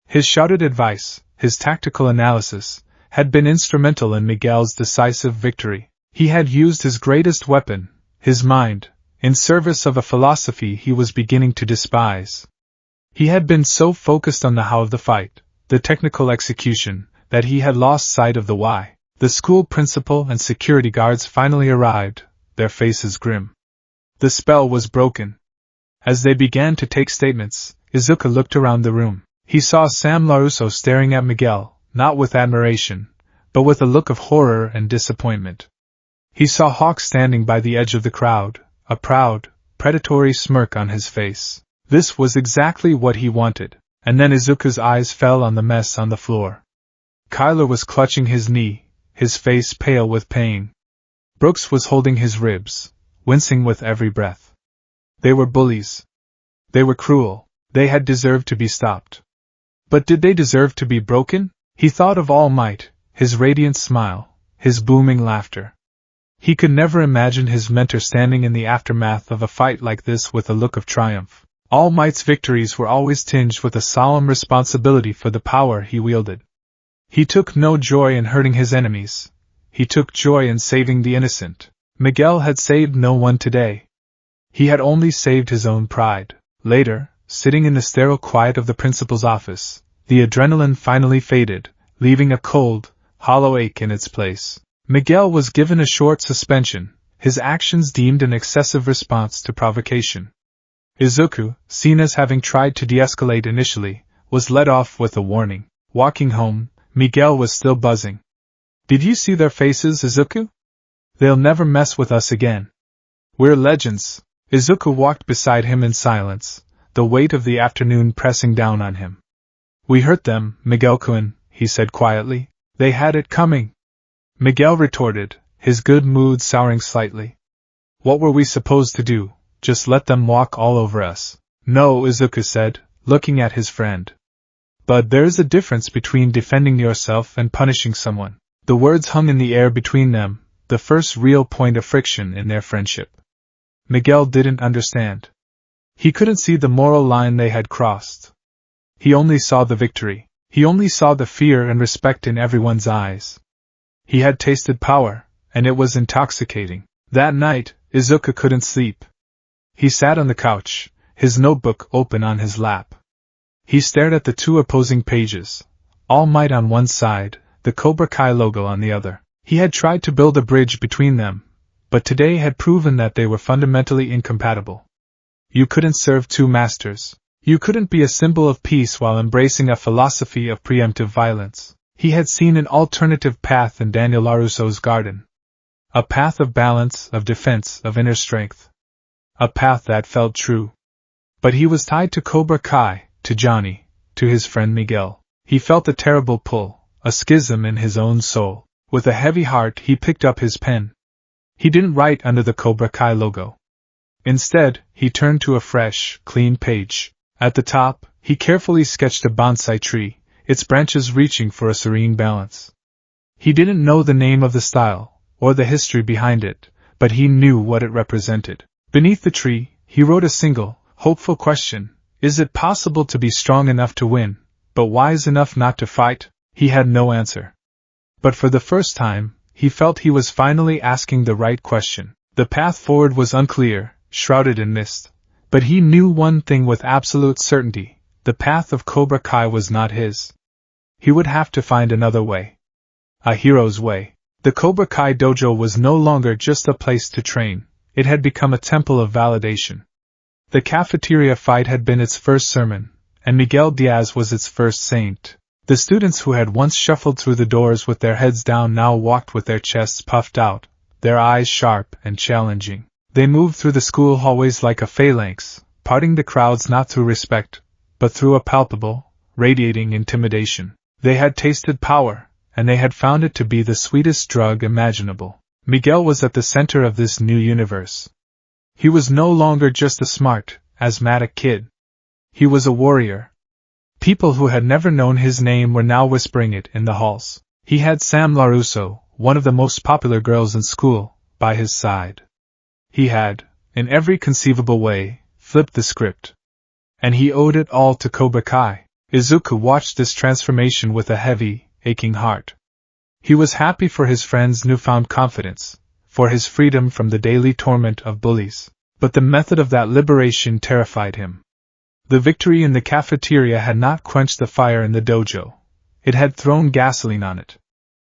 [SPEAKER 1] His shouted advice, his tactical analysis, had been instrumental in Miguel's decisive victory. He had used his greatest weapon, his mind, in service of a philosophy he was beginning to despise. He had been so focused on the how of the fight, the technical execution, that he had lost sight of the why. The school principal and security guards finally arrived, their faces grim. The spell was broken. As they began to take statements, Izuku looked around the room. He saw Sam LaRusso staring at Miguel, not with admiration, but with a look of horror and disappointment. He saw Hawk standing by the edge of the crowd, a proud, predatory smirk on his face. This was exactly what he wanted. And then Izuku's eyes fell on the mess on the floor. Kyler was clutching his knee, his face pale with pain. Brooks was holding his ribs, wincing with every breath. They were bullies. They were cruel. They had deserved to be stopped. But did they deserve to be broken? He thought of All Might, his radiant smile, his booming laughter. He could never imagine his mentor standing in the aftermath of a fight like this with a look of triumph. All Might's victories were always tinged with a solemn responsibility for the power he wielded. He took no joy in hurting his enemies. He took joy in saving the innocent. Miguel had saved no one today. He had only saved his own pride. Later, sitting in the sterile quiet of the principal's office, the adrenaline finally faded, leaving a cold, hollow ache in its place. Miguel was given a short suspension, his actions deemed an excessive response to provocation. Izuku, seen as having tried to de-escalate initially, was let off with a warning. Walking home, Miguel was still buzzing. "Did you see their faces, Izuku? They'll never mess with us again. We're legends." Izuku walked beside him in silence, the weight of the afternoon pressing down on him. "We hurt them, Miguel-kun," he said quietly. "They had it coming." Miguel retorted, his good mood souring slightly. "What were we supposed to do? Just let them walk all over us?" "No," Izuku said, looking at his friend. "But there's a difference between defending yourself and punishing someone." The words hung in the air between them, the first real point of friction in their friendship. Miguel didn't understand. He couldn't see the moral line they had crossed. He only saw the victory. He only saw the fear and respect in everyone's eyes. He had tasted power, and it was intoxicating. That night, Izuku couldn't sleep. He sat on the couch, his notebook open on his lap. He stared at the two opposing pages, All Might on one side, the Cobra Kai logo on the other. He had tried to build a bridge between them, but today had proven that they were fundamentally incompatible. You couldn't serve two masters. You couldn't be a symbol of peace while embracing a philosophy of preemptive violence. He had seen an alternative path in Daniel LaRusso's garden. A path of balance, of defense, of inner strength. A path that felt true. But he was tied to Cobra Kai, to Johnny, to his friend Miguel. He felt a terrible pull, a schism in his own soul. With a heavy heart he picked up his pen. He didn't write under the Cobra Kai logo. Instead, he turned to a fresh, clean page. At the top, he carefully sketched a bonsai tree, its branches reaching for a serene balance. He didn't know the name of the style, or the history behind it, but he knew what it represented. Beneath the tree, he wrote a single, hopeful question: is it possible to be strong enough to win, but wise enough not to fight? He had no answer. But for the first time, he felt he was finally asking the right question. The path forward was unclear, shrouded in mist, but he knew one thing with absolute certainty: the path of Cobra Kai was not his. He would have to find another way. A hero's way. The Cobra Kai dojo was no longer just a place to train, it had become a temple of validation. The cafeteria fight had been its first sermon, and Miguel Diaz was its first saint. The students who had once shuffled through the doors with their heads down now walked with their chests puffed out, their eyes sharp and challenging. They moved through the school hallways like a phalanx, parting the crowds not through respect, but through a palpable, radiating intimidation. They had tasted power, and they had found it to be the sweetest drug imaginable. Miguel was at the center of this new universe. He was no longer just a smart, asthmatic kid. He was a warrior. People who had never known his name were now whispering it in the halls. He had Sam LaRusso, one of the most popular girls in school, by his side. He had, in every conceivable way, flipped the script. And he owed it all to Cobra Kai. Izuku watched this transformation with a heavy, aching heart. He was happy for his friend's newfound confidence, for his freedom from the daily torment of bullies. But the method of that liberation terrified him. The victory in the cafeteria had not quenched the fire in the dojo. It had thrown gasoline on it.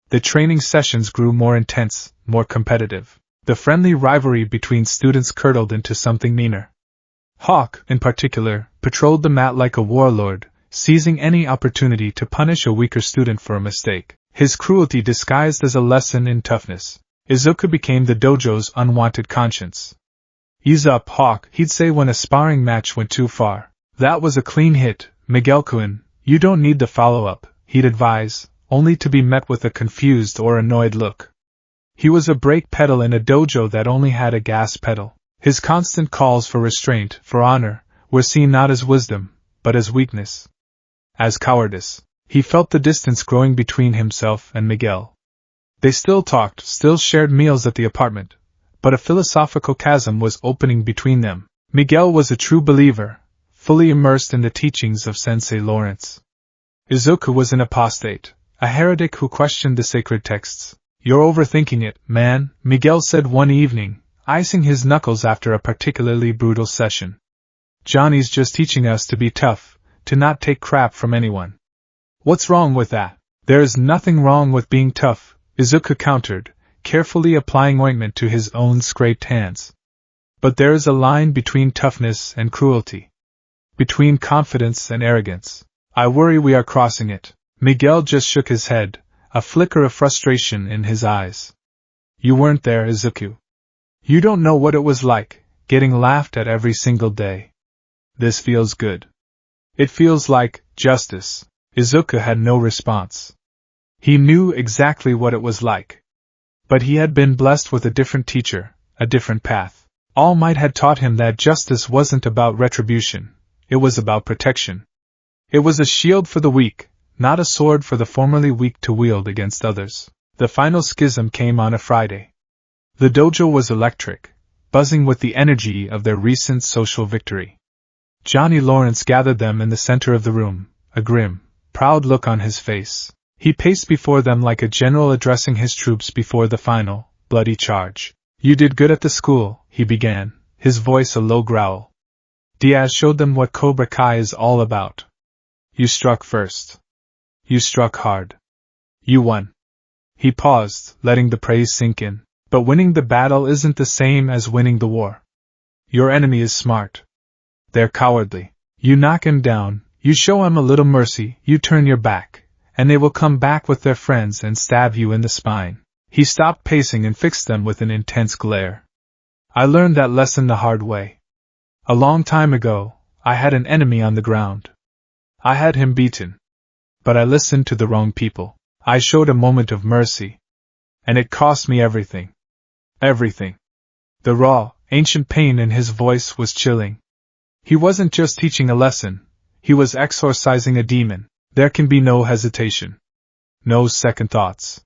[SPEAKER 1] The training sessions grew more intense, more competitive. The friendly rivalry between students curdled into something meaner. Hawk, in particular, patrolled the mat like a warlord, seizing any opportunity to punish a weaker student for a mistake, his cruelty disguised as a lesson in toughness. Izuku became the dojo's unwanted conscience. "Ease up, Hawk," he'd say when a sparring match went too far. "That was a clean hit, Miguel-kun, you don't need the follow-up," he'd advise, only to be met with a confused or annoyed look. He was a brake pedal in a dojo that only had a gas pedal. His constant calls for restraint, for honor, were seen not as wisdom, but as weakness. As cowardice. He felt the distance growing between himself and Miguel. They still talked, still shared meals at the apartment, but a philosophical chasm was opening between them. Miguel was a true believer, fully immersed in the teachings of Sensei Lawrence. Izuku was an apostate, a heretic who questioned the sacred texts. "You're overthinking it, man," Miguel said one evening, icing his knuckles after a particularly brutal session. "Johnny's just teaching us to be tough, to not take crap from anyone." "What's wrong with that?" "There is nothing wrong with being tough," Izuku countered, carefully applying ointment to his own scraped hands. "But there is a line between toughness and cruelty. Between confidence and arrogance. I worry we are crossing it." Miguel just shook his head, a flicker of frustration in his eyes. "You weren't there, Izuku. You don't know what it was like, getting laughed at every single day. This feels good. It feels like justice." Izuku had no response. He knew exactly what it was like. But he had been blessed with a different teacher, a different path. All Might had taught him that justice wasn't about retribution, it was about protection. It was a shield for the weak, not a sword for the formerly weak to wield against others. The final schism came on a Friday. The dojo was electric, buzzing with the energy of their recent social victory. Johnny Lawrence gathered them in the center of the room, a grim, proud look on his face. He paced before them like a general addressing his troops before the final, bloody charge. "You did good at the school," he began, his voice a low growl. "Diaz showed them what Cobra Kai is all about. You struck first. You struck hard. You won." He paused, letting the praise sink in. "But winning the battle isn't the same as winning the war. Your enemy is smart. They're cowardly. You knock him down, you show him a little mercy, you turn your back, and they will come back with their friends and stab you in the spine." He stopped pacing and fixed them with an intense glare. "I learned that lesson the hard way. A long time ago, I had an enemy on the ground. I had him beaten. But I listened to the wrong people. I showed a moment of mercy. And it cost me everything. Everything. The raw, ancient pain in his voice was chilling. He wasn't just teaching a lesson, he was exorcising a demon. There can be no hesitation. No second thoughts.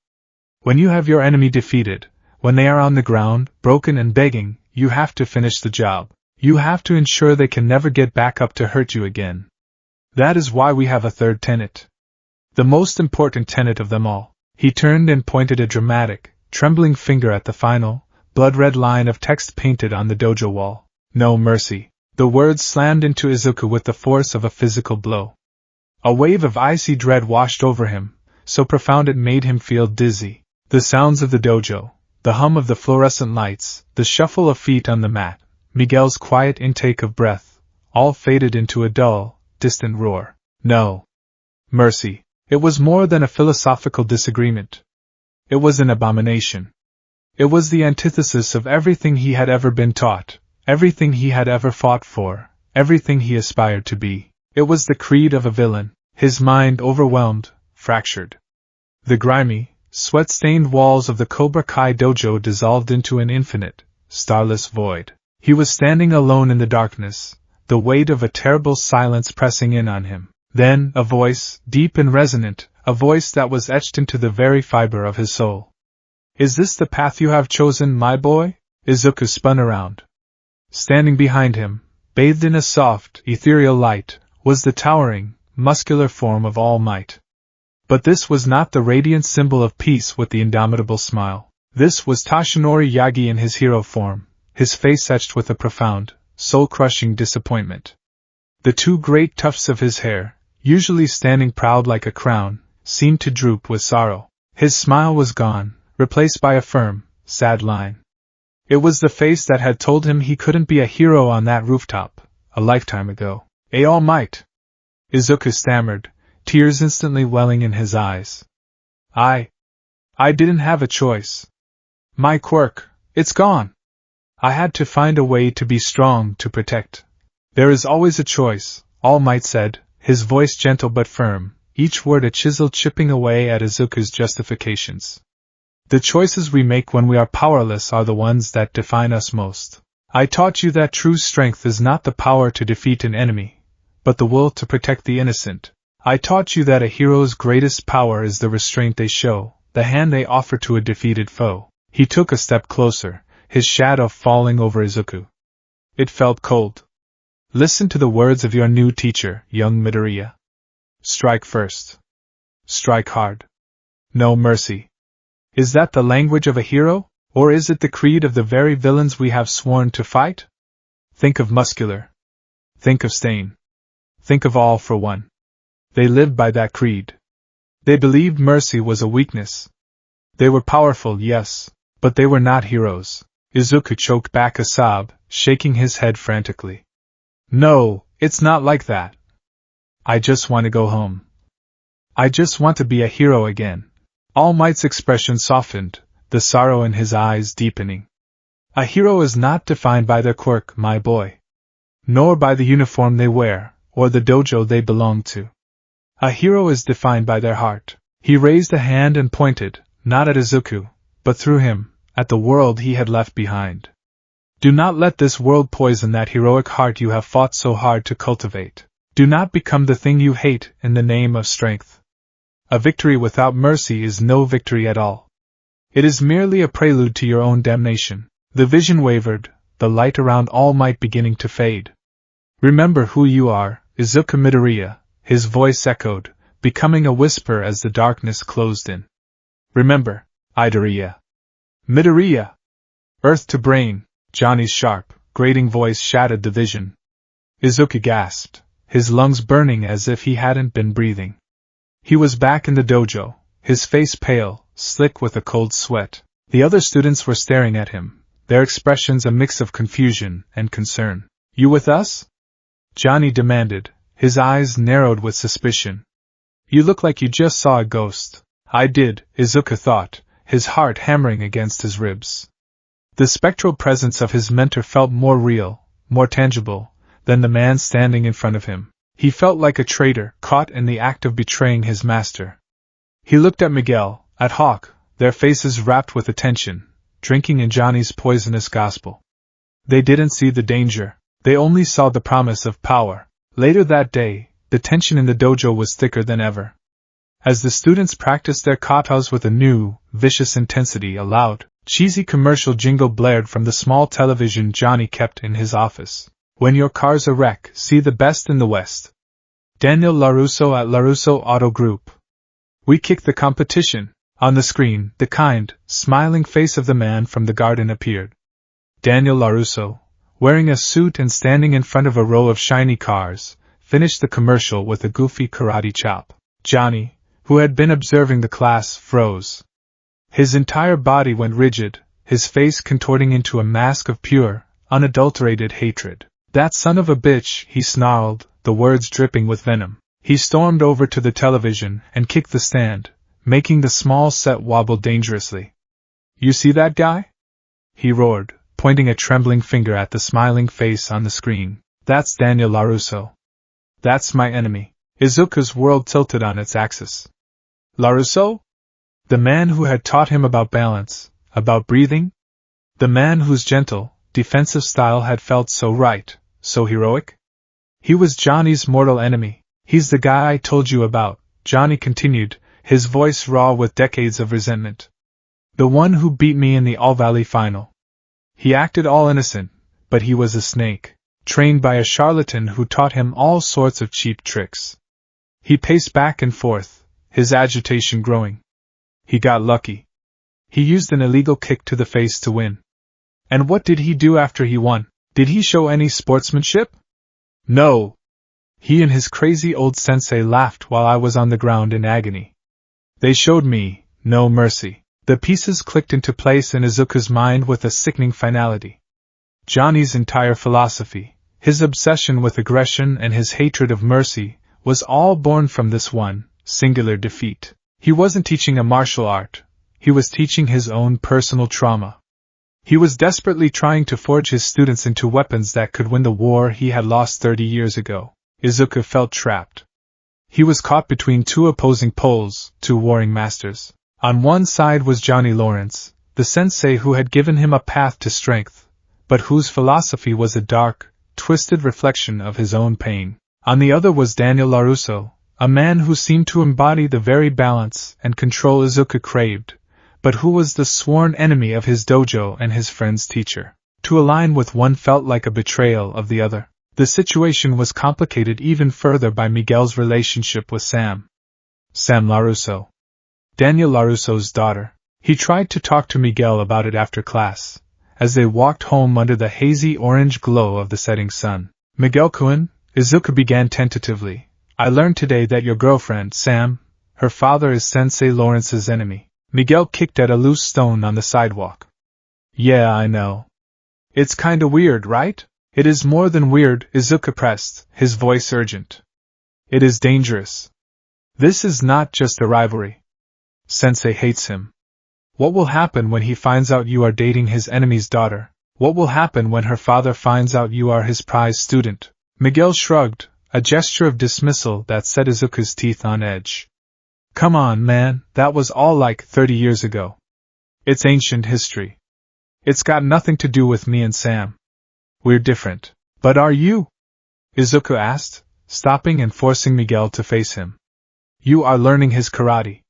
[SPEAKER 1] When you have your enemy defeated, when they are on the ground, broken and begging, you have to finish the job. You have to ensure they can never get back up to hurt you again. That is why we have a third tenet. The most important tenet of them all. He turned and pointed a dramatic, trembling finger at the final, blood-red line of text painted on the dojo wall. No mercy. The words slammed into Izuku with the force of a physical blow. A wave of icy dread washed over him, so profound it made him feel dizzy. The sounds of the dojo, the hum of the fluorescent lights, the shuffle of feet on the mat, Miguel's quiet intake of breath, all faded into a dull, distant roar. No mercy. It was more than a philosophical disagreement. It was an abomination. It was the antithesis of everything he had ever been taught, everything he had ever fought for, everything he aspired to be. It was the creed of a villain, his mind overwhelmed, fractured. The grimy, sweat-stained walls of the Cobra Kai dojo dissolved into an infinite, starless void. He was standing alone in the darkness, the weight of a terrible silence pressing in on him. Then, a voice, deep and resonant, a voice that was etched into the very fiber of his soul. Is this the path you have chosen, my boy? Izuku spun around. Standing behind him, bathed in a soft, ethereal light, was the towering, muscular form of All Might. But this was not the radiant symbol of peace with the indomitable smile. This was Toshinori Yagi in his hero form, his face etched with a profound, soul-crushing disappointment. The two great tufts of his hair, usually standing proud like a crown, seemed to droop with sorrow. His smile was gone, replaced by a firm, sad line. It was the face that had told him he couldn't be a hero on that rooftop, a lifetime ago. All Might! Izuku stammered, tears instantly welling in his eyes. I didn't have a choice. My quirk, it's gone. I had to find a way to be strong, to protect. There is always a choice, All Might said, his voice gentle but firm, each word a chisel chipping away at Izuku's justifications. The choices we make when we are powerless are the ones that define us most. I taught you that true strength is not the power to defeat an enemy, but the will to protect the innocent. I taught you that a hero's greatest power is the restraint they show, the hand they offer to a defeated foe. He took a step closer, his shadow falling over Izuku. It felt cold. Listen to the words of your new teacher, young Midoriya. Strike first. Strike hard. No mercy. Is that the language of a hero, or is it the creed of the very villains we have sworn to fight? Think of Muscular. Think of Stain. Think of All for One. They lived by that creed. They believed mercy was a weakness. They were powerful, yes, but they were not heroes. Izuku choked back a sob, shaking his head frantically. No, it's not like that. I just want to go home. I just want to be a hero again. All Might's expression softened, the sorrow in his eyes deepening. A hero is not defined by their quirk, my boy. Nor by the uniform they wear, or the dojo they belong to. A hero is defined by their heart. He raised a hand and pointed, not at Izuku, but through him, at the world he had left behind. Do not let this world poison that heroic heart you have fought so hard to cultivate. Do not become the thing you hate in the name of strength. A victory without mercy is no victory at all. It is merely a prelude to your own damnation. The vision wavered, the light around All Might beginning to fade. Remember who you are, Izuku Midoriya, his voice echoed, becoming a whisper as the darkness closed in. Remember, Midoriya. Midoriya! Earth to brain, Johnny's sharp, grating voice shattered the vision. Izuku gasped, his lungs burning as if he hadn't been breathing. He was back in the dojo, his face pale, slick with a cold sweat. The other students were staring at him, their expressions a mix of confusion and concern. You with us? Johnny demanded, his eyes narrowed with suspicion. You look like you just saw a ghost. I did, Izuku thought, his heart hammering against his ribs. The spectral presence of his mentor felt more real, more tangible, than the man standing in front of him. He felt like a traitor caught in the act of betraying his master. He looked at Miguel, at Hawk, their faces wrapped with attention, drinking in Johnny's poisonous gospel. They didn't see the danger, they only saw the promise of power. Later that day, the tension in the dojo was thicker than ever. As the students practiced their katas with a new, vicious intensity, a loud, cheesy commercial jingle blared from the small television Johnny kept in his office. When your car's a wreck, see the best in the West. Daniel LaRusso at LaRusso Auto Group. We kick the competition. On the screen, the kind, smiling face of the man from the garden appeared. Daniel LaRusso, wearing a suit and standing in front of a row of shiny cars, finished the commercial with a goofy karate chop. Johnny, who had been observing the class, froze. His entire body went rigid, his face contorting into a mask of pure, unadulterated hatred. "That son of a bitch," he snarled, the words dripping with venom. He stormed over to the television and kicked the stand, making the small set wobble dangerously. "You see that guy?" he roared, pointing a trembling finger at the smiling face on the screen. "That's Daniel LaRusso. That's my enemy." Izuku's world tilted on its axis. LaRusso? The man who had taught him about balance, about breathing? The man whose gentle, defensive style had felt so right, so heroic? He was Johnny's mortal enemy. "He's the guy I told you about," Johnny continued, his voice raw with decades of resentment. "The one who beat me in the All-Valley final. He acted all innocent, but he was a snake, trained by a charlatan who taught him all sorts of cheap tricks." He paced back and forth, his agitation growing. He got lucky. He used an illegal kick to the face to win. And what did he do after he won? Did he show any sportsmanship? No. He and his crazy old sensei laughed while I was on the ground in agony. They showed me no mercy. The pieces clicked into place in Izuku's mind with a sickening finality. Johnny's entire philosophy, his obsession with aggression and his hatred of mercy, was all born from this one, singular defeat. He wasn't teaching a martial art, he was teaching his own personal trauma. He was desperately trying to forge his students into weapons that could win the war he had lost 30 years ago. Izuku felt trapped. He was caught between two opposing poles, two warring masters. On one side was Johnny Lawrence, the sensei who had given him a path to strength, but whose philosophy was a dark, twisted reflection of his own pain. On the other was Daniel LaRusso, a man who seemed to embody the very balance and control Izuku craved, but who was the sworn enemy of his dojo and his friend's teacher. To align with one felt like a betrayal of the other. The situation was complicated even further by Miguel's relationship with Sam. Sam LaRusso. Daniel LaRusso's daughter. He tried to talk to Miguel about it after class, as they walked home under the hazy orange glow of the setting sun. "Miguel-kun," Izuku began tentatively, "I learned today that your girlfriend, Sam, her father is Sensei Lawrence's enemy." Miguel kicked at a loose stone on the sidewalk. "Yeah, I know. It's kinda weird, right?" "It is more than weird," Izuku pressed, his voice urgent. "It is dangerous. This is not just a rivalry. Sensei hates him. What will happen when he finds out you are dating his enemy's daughter? What will happen when her father finds out you are his prize student?" Miguel shrugged, a gesture of dismissal that set Izuku's teeth on edge. "Come on, man, that was all like 30 years ago. It's ancient history. It's got nothing to do with me and Sam. We're different." "But are you?" Izuku asked, stopping and forcing Miguel to face him. "You are learning his karate.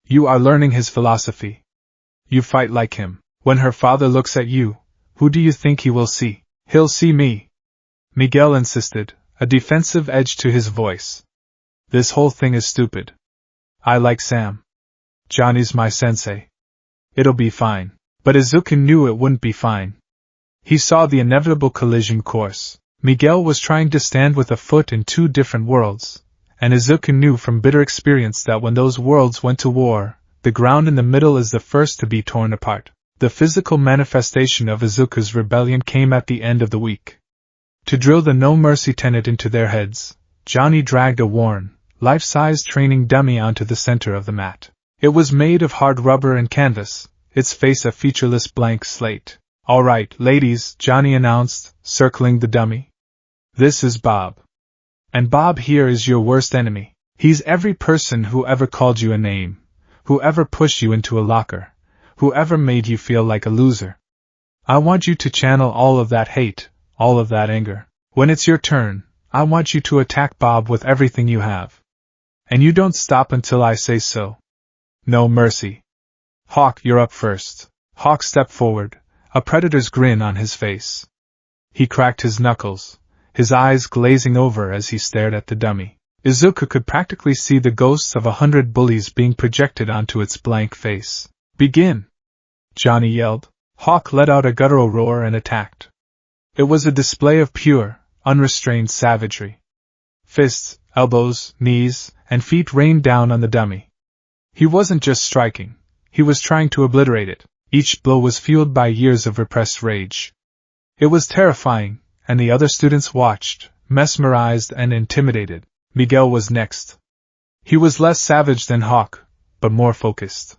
[SPEAKER 1] You are learning his philosophy. You fight like him. When her father looks at you, who do you think he will see?" "He'll see me," Miguel insisted, a defensive edge to his voice. "This whole thing is stupid. I like Sam. Johnny's my sensei. It'll be fine." But Izuku knew it wouldn't be fine. He saw the inevitable collision course. Miguel was trying to stand with a foot in two different worlds, and Izuku knew from bitter experience that when those worlds went to war, the ground in the middle is the first to be torn apart. The physical manifestation of Izuku's rebellion came at the end of the week. To drill the no mercy tenet into their heads, Johnny dragged a worn, life-size training dummy onto the center of the mat. It was made of hard rubber and canvas, its face a featureless blank slate. "All right, ladies," Johnny announced, circling the dummy. "This is Bob. And Bob here is your worst enemy. He's every person who ever called you a name, who ever pushed you into a locker, whoever made you feel like a loser. I want you to channel all of that hate, all of that anger. When it's your turn, I want you to attack Bob with everything you have. And you don't stop until I say so. No mercy. Hawk, you're up first. Hawk stepped forward, a predator's grin on his face. He cracked his knuckles, his eyes glazing over as he stared at the dummy. Izuku could practically see the ghosts of 100 bullies being projected onto its blank face. Begin! Johnny yelled. Hawk let out a guttural roar and attacked. It was a display of pure, unrestrained savagery. Fists, elbows, knees, and feet rained down on the dummy. He wasn't just striking, he was trying to obliterate it. Each blow was fueled by years of repressed rage. It was terrifying, and the other students watched, mesmerized and intimidated. Miguel was next. He was less savage than Hawk, but more focused.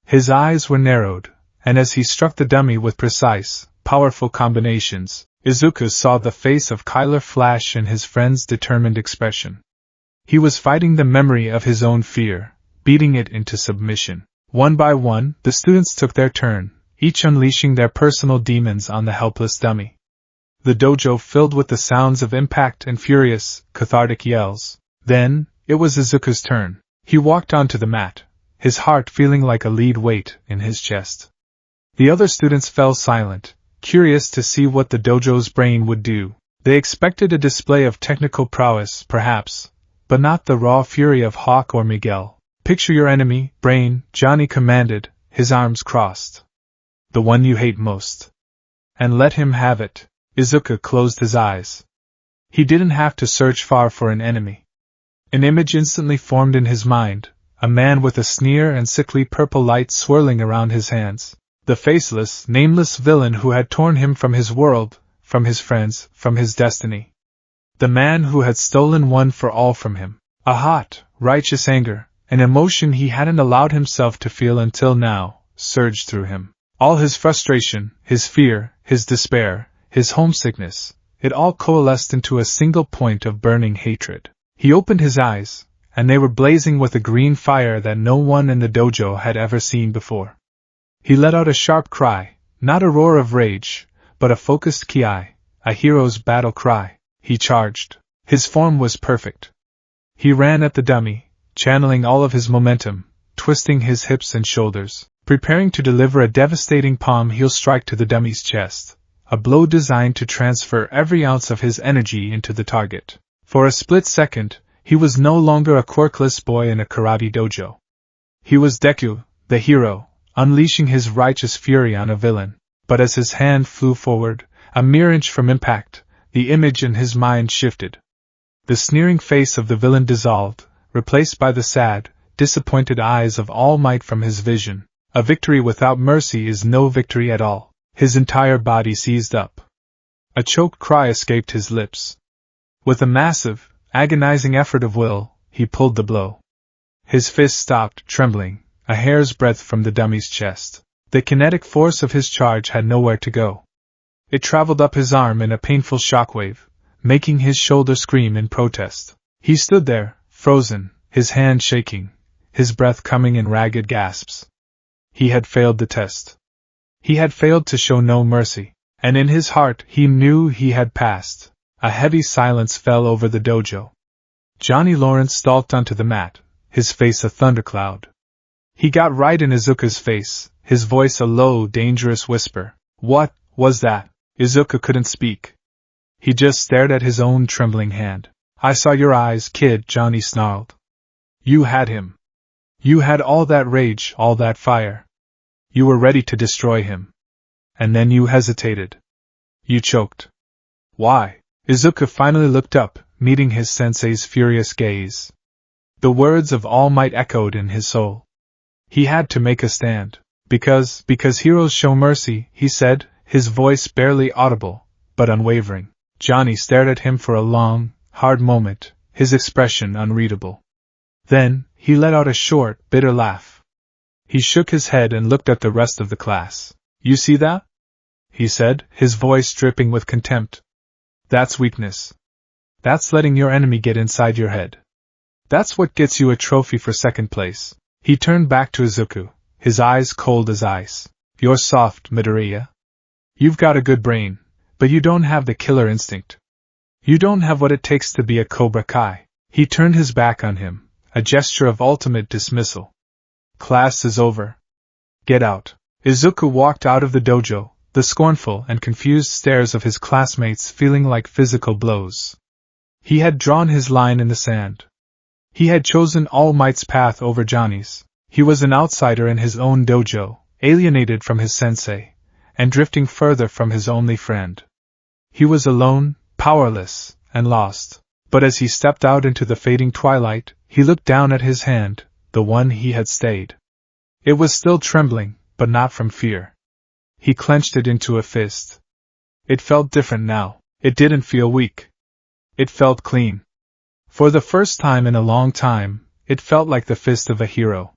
[SPEAKER 1] His eyes were narrowed, and as he struck the dummy with precise, powerful combinations, Izuku saw the face of Kyler flash in his friend's determined expression. He was fighting the memory of his own fear, beating it into submission. One by one, the students took their turn, each unleashing their personal demons on the helpless dummy. The dojo filled with the sounds of impact and furious, cathartic yells. Then, it was Izuku's turn. He walked onto the mat, his heart feeling like a lead weight in his chest. The other students fell silent, curious to see what the dojo's brain would do. They expected a display of technical prowess, perhaps, but not the raw fury of Hawk or Miguel. Picture your enemy, Brain, Johnny commanded, his arms crossed. The one you hate most. And let him have it. Izuku closed his eyes. He didn't have to search far for an enemy. An image instantly formed in his mind, a man with a sneer and sickly purple light swirling around his hands. The faceless, nameless villain who had torn him from his world, from his friends, from his destiny. The man who had stolen one for all from him. A hot, righteous anger, an emotion he hadn't allowed himself to feel until now, surged through him. All his frustration, his fear, his despair, his homesickness, it all coalesced into a single point of burning hatred. He opened his eyes, and they were blazing with a green fire that no one in the dojo had ever seen before. He let out a sharp cry, not a roar of rage, but a focused ki, a hero's battle cry. He charged. His form was perfect. He ran at the dummy, channeling all of his momentum, twisting his hips and shoulders, preparing to deliver a devastating palm heel strike to the dummy's chest, a blow designed to transfer every ounce of his energy into the target. For a split second, he was no longer a quirkless boy in a karate dojo. He was Deku, the hero, unleashing his righteous fury on a villain. But as his hand flew forward, a mere inch from impact, the image in his mind shifted. The sneering face of the villain dissolved, replaced by the sad, disappointed eyes of All Might from his vision. A victory without mercy is no victory at all. His entire body seized up. A choked cry escaped his lips. With a massive, agonizing effort of will, he pulled the blow. His fist stopped, trembling, a hair's breadth from the dummy's chest. The kinetic force of his charge had nowhere to go. It traveled up his arm in a painful shockwave, making his shoulder scream in protest. He stood there, frozen, his hand shaking, his breath coming in ragged gasps. He had failed the test. He had failed to show no mercy, and in his heart he knew he had passed. A heavy silence fell over the dojo. Johnny Lawrence stalked onto the mat, his face a thundercloud. He got right in Izuku's face, his voice a low, dangerous whisper. What was that? Izuku couldn't speak. He just stared at his own trembling hand. I saw your eyes, kid, Johnny snarled. You had him. You had all that rage, all that fire. You were ready to destroy him. And then you hesitated. You choked. Why? Izuku finally looked up, meeting his sensei's furious gaze. The words of All Might echoed in his soul. He had to make a stand. Because heroes show mercy, he said, his voice barely audible, but unwavering. Johnny stared at him for a long, hard moment, his expression unreadable. Then, he let out a short, bitter laugh. He shook his head and looked at the rest of the class. You see that? He said, his voice dripping with contempt. That's weakness. That's letting your enemy get inside your head. That's what gets you a trophy for second place. He turned back to Izuku, his eyes cold as ice. You're soft, Midoriya. You've got a good brain, but you don't have the killer instinct. You don't have what it takes to be a Cobra Kai. He turned his back on him, a gesture of ultimate dismissal. Class is over. Get out. Izuku walked out of the dojo, the scornful and confused stares of his classmates feeling like physical blows. He had drawn his line in the sand. He had chosen All Might's path over Johnny's. He was an outsider in his own dojo, alienated from his sensei, and drifting further from his only friend. He was alone, powerless, and lost. But as he stepped out into the fading twilight, he looked down at his hand, the one he had stayed. It was still trembling, but not from fear. He clenched it into a fist. It felt different now. It didn't feel weak. It felt clean. For the first time in a long time, it felt like the fist of a hero.